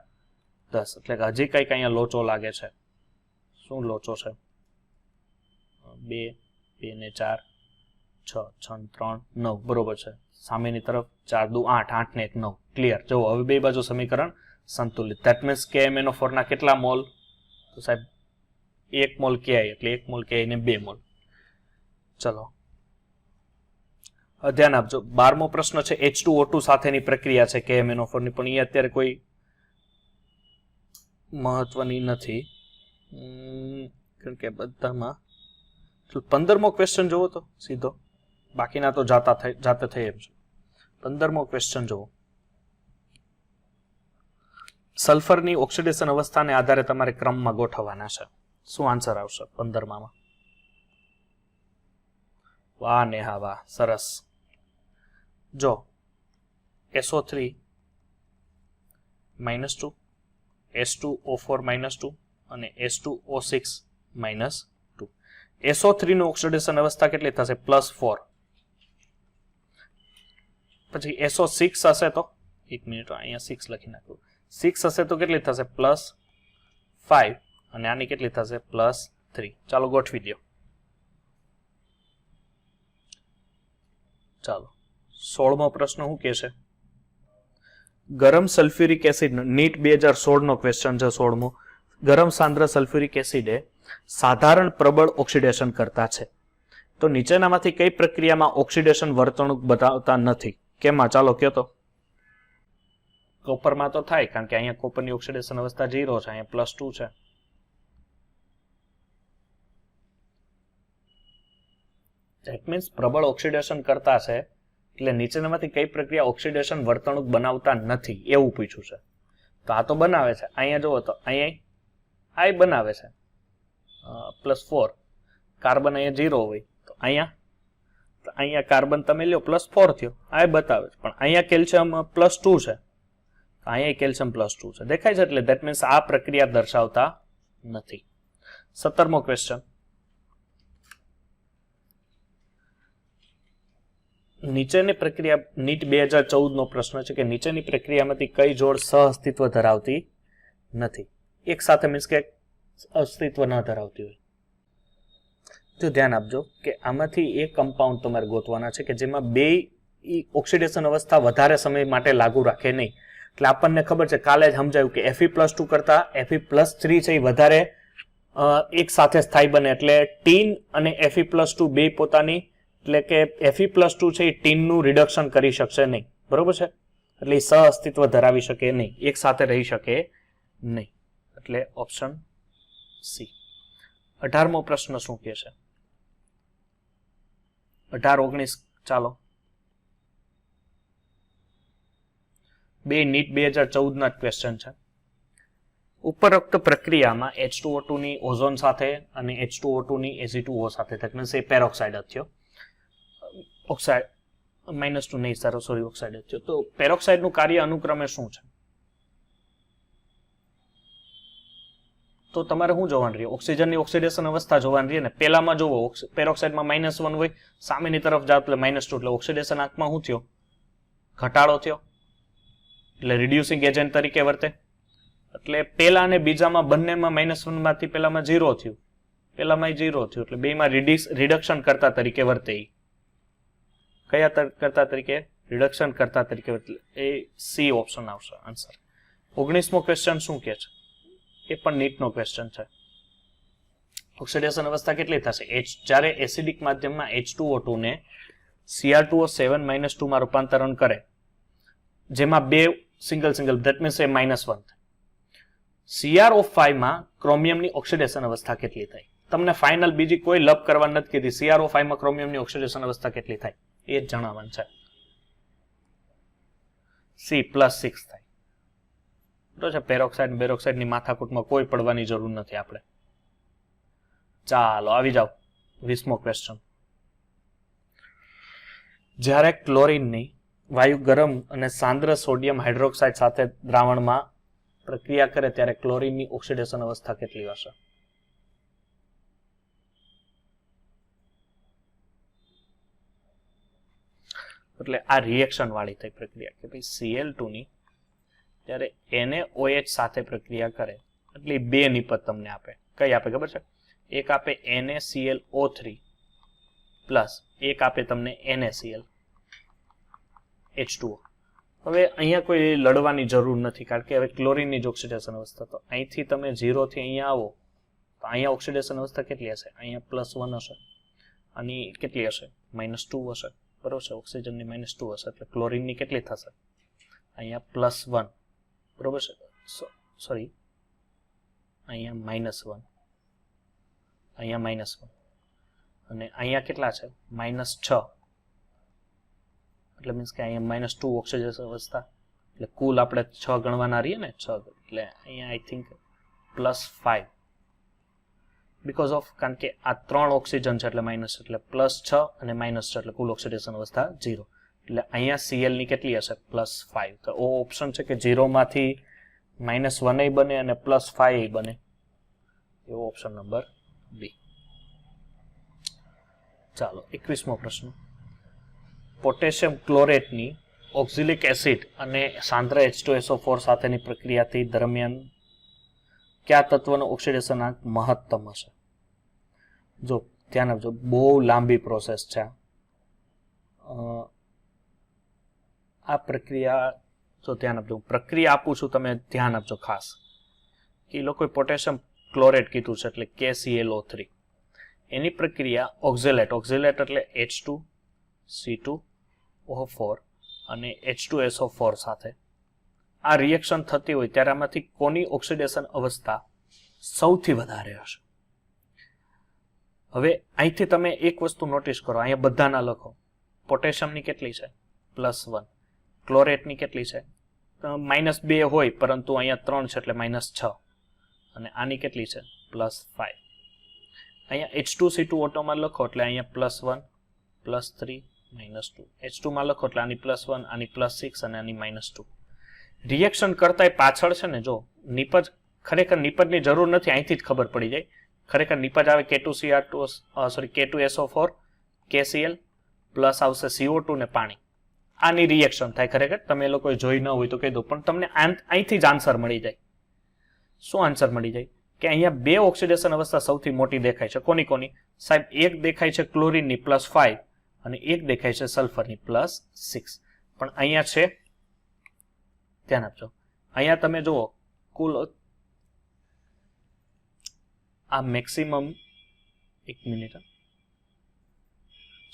10. એટલે કે હજી કંઈક અહીંયા લોચો લાગે છે. શું લોચો છે? 2, 2 ને 4 6, 6 ને 3 9, બરોબર છે. સામેની તરફ 4 દુ 8, 8 ને 1 9. ક્લિયર. જો હવે બે બાજુ સમીકરણ સંતુલિત. ધેટ મીન્સ KMnO4 ના કેટલા મોલ? તો સાહેબ 1 મોલ KI એટલે 1 મોલ KI ને 2 મોલ. ચલો ધ્યાન આપજો. 12મો પ્રશ્ન છે H2O2 સાથેની પ્રક્રિયા છે KMnO4 ની, પણ એ અત્યારે કોઈ મહત્વની નથી કારણ કે બધામાં. 15મો ક્વેશ્ચન જોવો તો સીધો, બાકીના તો જાતે થઈ એમ છે. 15મો ક્વેશ્ચન જોવો. સલ્ફરની ઓક્સિડેશન અવસ્થાને આધારે તમારે ક્રમમાં ગોઠવવાના છે. શું આન્સર આવશે 15માં? વાહ નેહા વાહ, સરસ. જો SO3 -2, H2O4 -2 અને H2O6 -2. SO3 નું ઓક્સિડેશન અવસ્થા કેટલી થશે? +4. પછી SO6 હશે તો 1 મિનિટ અહીંયા 6 લખી નાખું. 6 હશે તો કેટલી થશે? +5 અને આની કેટલી થશે? +3. ચાલો ગોઠવી દો. ચાલો 16મો પ્રશ્ન શું કહે છે? ગરમ સલ્ફ્યુરિક એસિડ, નીટ 2016 નો ક્વેશ્ચન છે 16મો. ગરમ સાંદ્ર સલ્ફ્યુરિક એસિડ એ સાધારણ પ્રબળ ઓક્સિડેશન કરતા છે, તો નીચેનામાંથી કઈ પ્રક્રિયામાં ઓક્સિડેશન વર્તણૂક બતાવતા નથી? કેમાં? ચાલો કયો તો. કોપરમાં તો થાય કારણ કે અહીંયા કોપરની ઓક્સિડેશન અવસ્થા 0 છે, અહીંયા +2 છે. ધેટ મીન્સ પ્રબળ ઓક્સિડેશન કરતા છે એટલે નીચેનામાંથી કઈ પ્રક્રિયા ઓક્સિડેશન વર્તણૂક બનાવતા નથી એવું પૂછ્યું છે. તો આ તો બનાવે છે. અહીંયા જુઓ તો અહીંયા I બનાવે છે +4, કાર્બન અહીંયા 0 હોય તો અહીંયા કાર્બન તમે લ્યો +4 થયો, I બતાવે છે. પણ અહીંયા કેલ્શિયમ +2 છે, અહીંયા કેલ્શિયમ +2 છે, દેખાય છે. એટલે ધેટ મીન્સ આ પ્રક્રિયા દર્શાવતા નથી. 17મો ક્વેશ્ચન. નીચેની પ્રક્રિયા, નીટ 2014 નો પ્રશ્ન છે કે નીચેની પ્રક્રિયામાંથી કઈ જોડ સહઅસ્તિત્વ ધરાવતી નથી? એક સાથે મીન્સ કે અસ્તિત્વ ન ધરાવતી હોય. તો ધ્યાન આપજો કે આમાંથી એક કમ્પાઉન્ડ તમારે ગોતવાના છે કે જેમાં બે ઓક્સિડેશન અવસ્થા વધારે સમય માટે લાગુ રાખે નહીં. એટલે આપણને ખબર છે, કાલે જ સમજાયું કે Fe+2 કરતા Fe+3 છે એ વધારે એક સાથે સ્થાયી બને, એટલે ટીન અને Fe+2 બે પોતાની, એટલે કે Fe+2 છે એ ટીનનું રિડક્શન કરી શકશે નહીં, બરોબર છે, એટલે એ સહઅસ્તિત્વ ધરાવી શકે નહીં, એક સાથે રહી શકે નહીં, એટલે ઓપ્શન સી. 18મો પ્રશ્ન શું કહે છે? 18-19 ચાલો, બે નીટ 2014 ના ક્વેશ્ચન છે. ઉપરોક્ત પ્રક્રિયામાં H2O2 ની ઓઝોન સાથે અને H2O2 ની Ag2O સાથે થાય, મીન્સ એ પેરોક્સાઇડ જ થયો, ઓક્સાઇડ -2 નહીં સર, સોરી, ઓક્સાઇડ જ થયો. તો પેરોક્સાઇડનું કાર્ય અનુક્રમે શું છે? તો તમારે શું જોવાનું રહે? ઓક્સિજનની ઓક્સિડેશન અવસ્થા જોવાની રહે ને. પહેલામાં જોવો, પેરોક્સાઇડમાં -1 હોય, સામેની તરફ જાવ એટલે -2, એટલે ઓક્સિડેશન આંકમાં શું થયો? ઘટાડો થયો, એટલે રિડ્યુસિંગ એજન્ટ તરીકે વર્તે. એટલે પહેલા અને બીજામાં બંનેમાં -1 માંથી પહેલામાં 0 થયું, પહેલામાં 0 થયું, એટલે બેમાં રિડક્શન કરતા તરીકે વર્તે. કયા કરતા તરીકે? રિડક્શન કરતા તરીકે વર્તે. એ સી ઓપ્શન આવશે આન્સર. 19મો ક્વેશ્ચન શું કહે છે? એ પણ નીટનો ક્વેશ્ચન છે. ઓક્સિડેશન અવસ્થા કેટલી થશે? જ્યારે એસિડિક માધ્યમમાં H2O2 ને Cr2O7 -2 માં રૂપાંતરણ કરે, જેમાં બે single that means A -1. CrO5 માં ક્રોમિયમની ઓક્સિડેશન અવસ્થા કેટલી થાય? તમને ફાઇનલ બીજી કોઈ લપ કરવા નથી કીધી. CrO5 માં ક્રોમિયમની ઓક્સિડેશન અવસ્થા કેટલી થાય એ જ જણાવવાનું છે. C+6 થાય. બરોબર છે. પેરોક્સાઇડ ની માથાકૂટમાં કોઈ પડવાની જરૂર નથી આપણે. ચાલો આવી જાઓ 20મો ક્વેશ્ચન. જ્યારે ક્લોરીનની વાયુ ગરમ અને સાંદ્ર સોડિયમ હાઇડ્રોક્સાઇડ સાથે દ્રાવણમાં પ્રક્રિયા કરે ત્યારે ક્લોરીનની ઓક્સિડેશન અવસ્થા કેટલી હશે? એટલે આ રિએક્શન વાળી થઈ પ્રક્રિયા કે ભાઈ Cl2 ની ત્યારે NaOH સાથે પ્રક્રિયા કરે એટલે બે નિપજ તમને આપે. કઈ આપે ખબર છે? એક આપે NaClO3 પ્લસ એક આપે તમને NaCl H2O. હવે અહીંયા કોઈ લડવાની જરૂર નથી, કારણ કે હવે ક્લોરીનની જ ઓક્સિડેશન અવસ્થા. તો અહીંથી તમે 0 થી અહીંયા આવો તો અહીંયા ઓક્સિડેશન અવસ્થા કેટલી હશે? અહીંયા +1 હશે, આની કેટલી હશે? -2 હશે, બરોબર છે. ઓક્સિજનની -2 હશે, એટલે ક્લોરીનની કેટલી થશે? અહીંયા +1, બરોબર છે. સોરી, અહીંયા -1, અહીંયા -1 અને અહીંયા કેટલા છે? -6, એટલે મીન્સ કે અહીંયા -2 ઓક્સિડેશન અવસ્થા, એટલે કુલ આપણે 6 ગણવાના રહીએ ને, 6, એટલે અહીંયા આઈ થિંક +5 બીકોઝ ઓફ, કારણ કે આ 3 ઓક્સિજન છે એટલે માઇનસ, એટલે +6 અને -6 એટલે કુલ ઓક્સિડેશન અવસ્થા 0. એટલે અહીંયા Cl ની કેટલી હશે? +5. તો ઓ ઓપ્શન છે કે 0 માંથી -1 બને અને +5 બને, એવો ઓપ્શન નંબર બી. ચાલો 21મો પ્રશ્ન. પોટેશિયમ ક્લોરેટની ઓક્ઝિલિક એસિડ અને સાંદ્ર H2SO4 સાથેની પ્રક્રિયાથી દરમિયાન કયા તત્વનો ઓક્સિડેશન આંક મહત્તમ હશે? જો ધ્યાન આપજો, બહુ લાંબી પ્રોસેસ છે આ પ્રક્રિયા. જો ધ્યાન આપજો, પ્રક્રિયા આપું છું, તમે ધ્યાન આપજો ખાસ. કે એ લોકોએ પોટેશિયમ ક્લોરેટ કીધું છે, એટલે KClO3. એની પ્રક્રિયા ઓક્ઝિલેટ એટલે H2C2O4 અને H2SO4 સાથે આ રિએક્શન થતી હોય ત્યારે આમાંથી કોની ઓક્સિડેશન અવસ્થા સૌથી વધારે હશે? હવે અહીંથી તમે એક વસ્તુ નોટિસ કરો, અહીંયા બધાના લખો. પોટેશિયમની કેટલી છે? +1. ક્લોરેટની કેટલી છે? -2 હોય, પરંતુ અહીંયા 3 છે એટલે -6. અને આની કેટલી છે? +5. અહીંયા H2C2O2 માં લખો એટલે અહીંયા +1, +3, -2. H2 માં લખો એટલે આની +1, આની +6 અને આની -2. રિએક્શન કરતા પાછળ છે ને, જો નિપજ, ખરેખર નિપજની જરૂર નથી, અહીંથી જ ખબર પડી જાય. ખરેખર નિપજ આવે K2SO4 KCl પ્લસ આવશે CO2 ને પાણી. આની રિએક્શન થાય. ખરેખર તમે એ લોકોએ જોઈ ન હોય તો કહી દો, પણ તમને અહીંથી જ આન્સર મળી જાય. શું આન્સર મળી જાય? કે અહીંયા બે ઓક્સિડેશન અવસ્થા સૌથી મોટી દેખાય છે. કોની કોની સાહેબ? એક દેખાય છે ક્લોરીનની +5 અને એક દેખાય છે સલ્ફરની +6. પણ અહીંયા છે ધ્યાન આપજો. અહીંયા તમે જુઓ કુલ આ મેક્સિમમ, એક મિનિટ,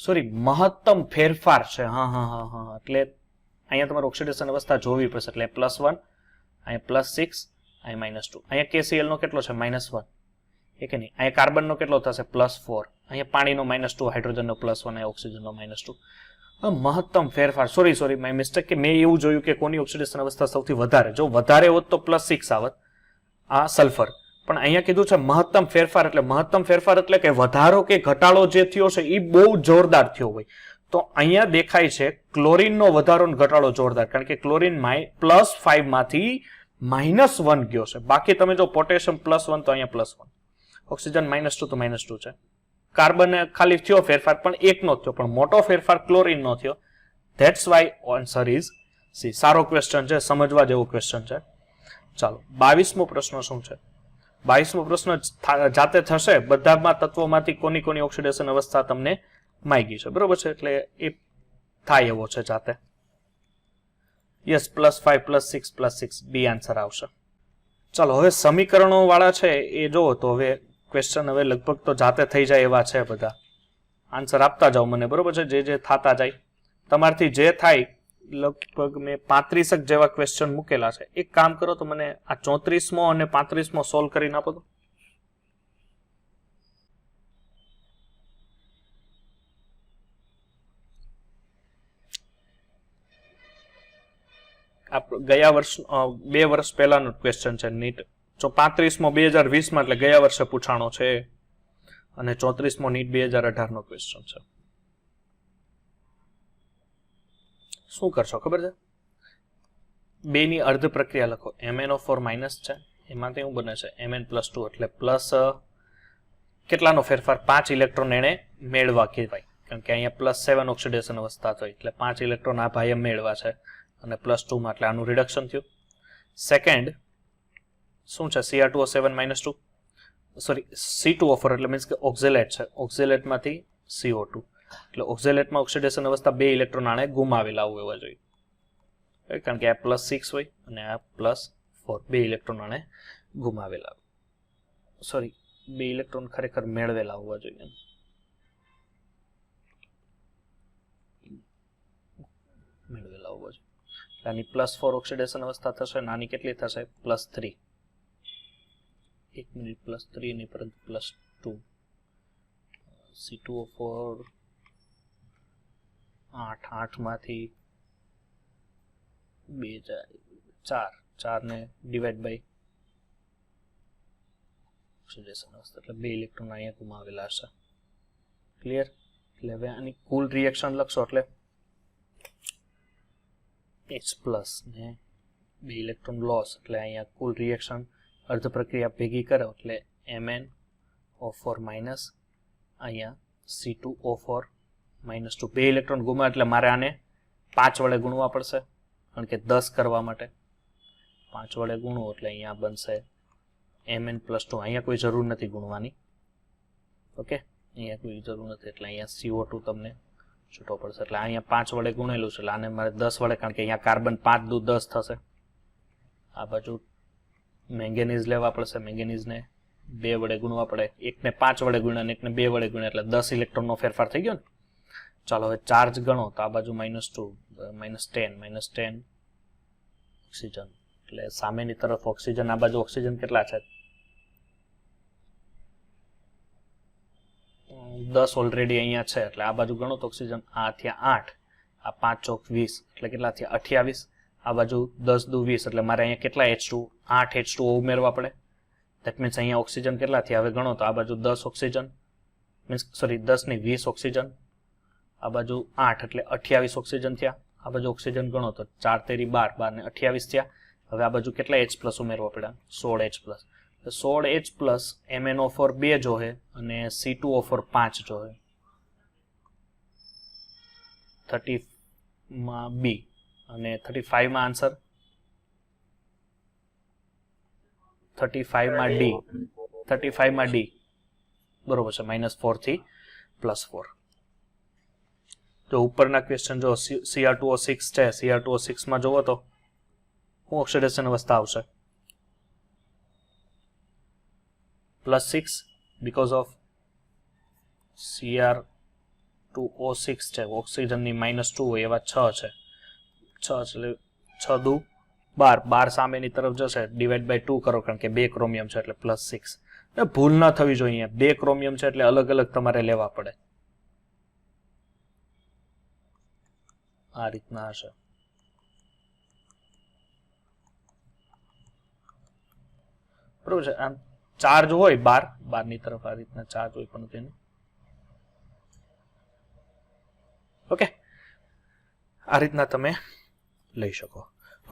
સોરી, મહત્તમ ફેરફાર છે. હા, એટલે અહીંયા તમારે ઓક્સિડેશન અવસ્થા જોવી પડશે. એટલે +1, અહીંયા +6, અહીંયા -2. અહીંયા KCl નો કેટલો છે? -1. એ કે નહીં. અહીંયા કાર્બન નો કેટલો થશે? +4. અહીંયા પાણીનો -2, હાઇડ્રોજન નો +1, અહીંયા ઓક્સિજન નો -2. મહત્તમ ફેરફાર, સોરી માય મિસ્ટેક, કે મેં એવું જોયું કે કોની ઓક્સિડેશન અવસ્થા સૌથી વધારે, જો વધારે હોત તો +6 આવત, આ સલ્ફર. પણ અહીંયા કીધું છે મહત્તમ ફેરફાર. એટલે મહત્તમ ફેરફાર એટલે કે વધારો કે ઘટાડો જે થયો છે એ બહુ જોરદાર થયો હોય. તો અહીંયા દેખાય છે ક્લોરીનનો વધારો ને ઘટાડો જોરદાર, કારણ કે ક્લોરીન +5 માંથી -1 ગયો છે. બાકી તમે જો પોટેશિયમ +1 તો અહીંયા +1, ઓક્સિજન -2 તો -2 છે. કાર્બન ખાલી થયો ફેરફાર, પણ એકનો થયો, પણ મોટો ફેરફાર ક્લોરીન નો થયો. That's why answer is C. સારો ક્વેશ્ચન છે, સમજવા જેવો ક્વેશ્ચન છે. ચાલો 22મો પ્રશ્ન શું છે? 22મો પ્રશ્ન જાતે થશે. બધામાં તત્વોમાંથી કોની ઓક્સિડેશન અવસ્થા તમને માંગી છે, બરોબર છે? એટલે એ થાય એવો છે જાતે. યસ, +5, +6, +6 બી આન્સર આવશે. ચાલો હવે સમીકરણો વાળા છે એ જોવો તો હવે ક્વેશ્ચન હવે લગભગ તો જાતે થઈ જાય એવા છે. બધા આન્સર આપતા જાઓ મને, બરોબર છે? જે થતા જાય તમારથી જે થાય. લગભગ મેં 35 જેવા ક્વેશ્ચન મૂકેલા છે. એક કામ કરો તો મને આ 34મો અને 35મો સોલ્વ કરીને આપો તો. ગયા વર્ષ 2 વર્ષ પહેલાનો ક્વેશ્ચન છે નીટ. 35મો 2020 માં, એટલે ગયા વર્ષે પૂછાણો છે, અને 34મો નીટ 2018 નો ક્વેશ્ચન છે. શું કરશો ખબર છે? 2 ની અર્ધ પ્રક્રિયા લખો. MnO4 માઇનસ છે, એમાંથી શું બને છે? Mn+2, એટલે પ્લસ કેટલાનો ફેરફાર? 5 ઇલેક્ટ્રોન એને મેળવા કહેવાય, કારણ કે અહીંયા +7 ઓક્સિડેશન અવસ્થા થઈ, એટલે 5 ઇલેક્ટ્રોન આ ભાઈએ મેળવા છે, અને +2 માં એટલે આનું રિડક્શન થયું. સેકન્ડ શું છે? Cr2O7-2, સોરી C2O4, એટલે મીન્સ કે ઓક્ઝેલેટ છે. ઓક્ઝેલેટમાંથી CO2, એટલે ઓક્ઝેલેટમાં ઓક્સિડેશન અવસ્થા 2 ઇલેક્ટ્રોન આને ગુમાવેલા હોવા જોઈએ, કારણ કે આ +6 હોય અને આ +4, 2 ઇલેક્ટ્રોન આને ગુમાવેલા, સોરી 2 ઇલેક્ટ્રોન ખરેખર મેળવેલા હોવા જોઈએ. મેળવેલા હોવા જોઈએ. આની +4 ઓક્સિડેશન અવસ્થા થશે, નાની કેટલી થશે? +3. 1 મિનિટ, +3 ની પરંતુ +2. C2O4 8 માંથી 2 જાય 4 ને ડિવાઈડ બાય ઓક્સિડેશન અવસ્થા, એટલે 2 ઇલેક્ટ્રોન અહીંયા ગુમાવેલા હશે. ક્લિયર? એટલે હવે આની કુલ રિએક્શન લખશો એટલે H+ ને 2 ઇલેક્ટ્રોન લોસ, એટલે અહીંયા કુલ રિએક્શન અર્ધ પ્રક્રિયા ભેગી કરો એટલે MnO4- અહીંયા C2O4-2, 2 ઇલેક્ટ્રોન ગુમાવે એટલે મારે આને 5 વડે ગુણવા પડશે, કારણ કે 10 કરવા માટે 5 વડે ગુણવું એટલે અહીંયા બનશે Mn+2. અહીંયા કોઈ જરૂર નથી ગુણવાની, ઓકે? અહીંયા કોઈ જરૂર નથી, એટલે અહીંયા CO2 તમને છૂટો પડશે. એટલે અહીંયા 5 વડે ગુણેલું છે, એટલે આને મારે 10 વડે, કારણ કે અહીંયા કાર્બન 5 દુ 10 થશે. આ બાજુ મેંગેનીઝ લેવા પડશે, મેંગેનીઝને 2 વડે ગુણવા પડે. એકને 5 વડે ગુણ્યા અને એકને 2 વડે ગુણ્યા, એટલે 10 ઇલેક્ટ્રોનનો ફેરફાર થઈ ગયો ને. ચાલો હવે ચાર્જ ગણો તો આ બાજુ -2, -10 ઓક્સિજન, એટલે સામેની તરફ ઓક્સિજન, આ બાજુ ઓક્સિજન કેટલા છે? 10 ઓલરેડી અહીંયા છે, એટલે આ બાજુ ગણો તો ઓક્સિજન આ થયા 8, આ 5 ચોક 20, એટલે કેટલા થયા? 28. આ બાજુ 10 દુ 20, એટલે મારે અહીંયા કેટલા H2? 8 H2O ઉમેરવા પડે. ધેટ મીન્સ અહીંયા ઓક્સિજન કેટલા થયા? હવે ગણો તો આ બાજુ 10 ઓક્સિજન, મીન્સ સોરી 10 ની 20 ઓક્સિજન, આ બાજુ 8 એટલે 28 ઓક્સિજન થયા. આ બાજુ ઓક્સિજન ગણો તો 4 તેરી 12, 12 ને 28 થયા. હવે આ બાજુ કેટલા H+ ઉમેરવા પડ્યા? 16 H+. 16 H+ MnO4 2 જોહે અને C2O4 5 જોહે. 30 માં B અને 35 માં આન્સર 35 માં D, 35 માં D બરોબર છે. -4 થી +4. તો ઉપરના ક્વેશ્ચન જો Cr2O6 છે, Cr2O6 માં જોવો તો શું ઓક્સિડેશન અવસ્થા આવશે? +6 બીકોઝ ઓફ Cr2O6 છે, ઓક્સિજનની -2 હોય એવા 6 છે. 6 એટલે 6 દુ 12, 12 સામેની તરફ જશે, ડિવાઈડ બાય 2 કરો કારણ કે 2 ક્રોમિયમ છે એટલે +6. ભૂલ ના થવી જોઈએ, 2 ક્રોમિયમ છે એટલે અલગ અલગ તમારે લેવા પડે. આ રીતના હશે. બરોબર છે. આમ ચાર્જ હોય 12 ની તરફ આ રીતના ચાર્જ હોય પણ તેનું ઓકે આ રીતના તમે લઈ શકો.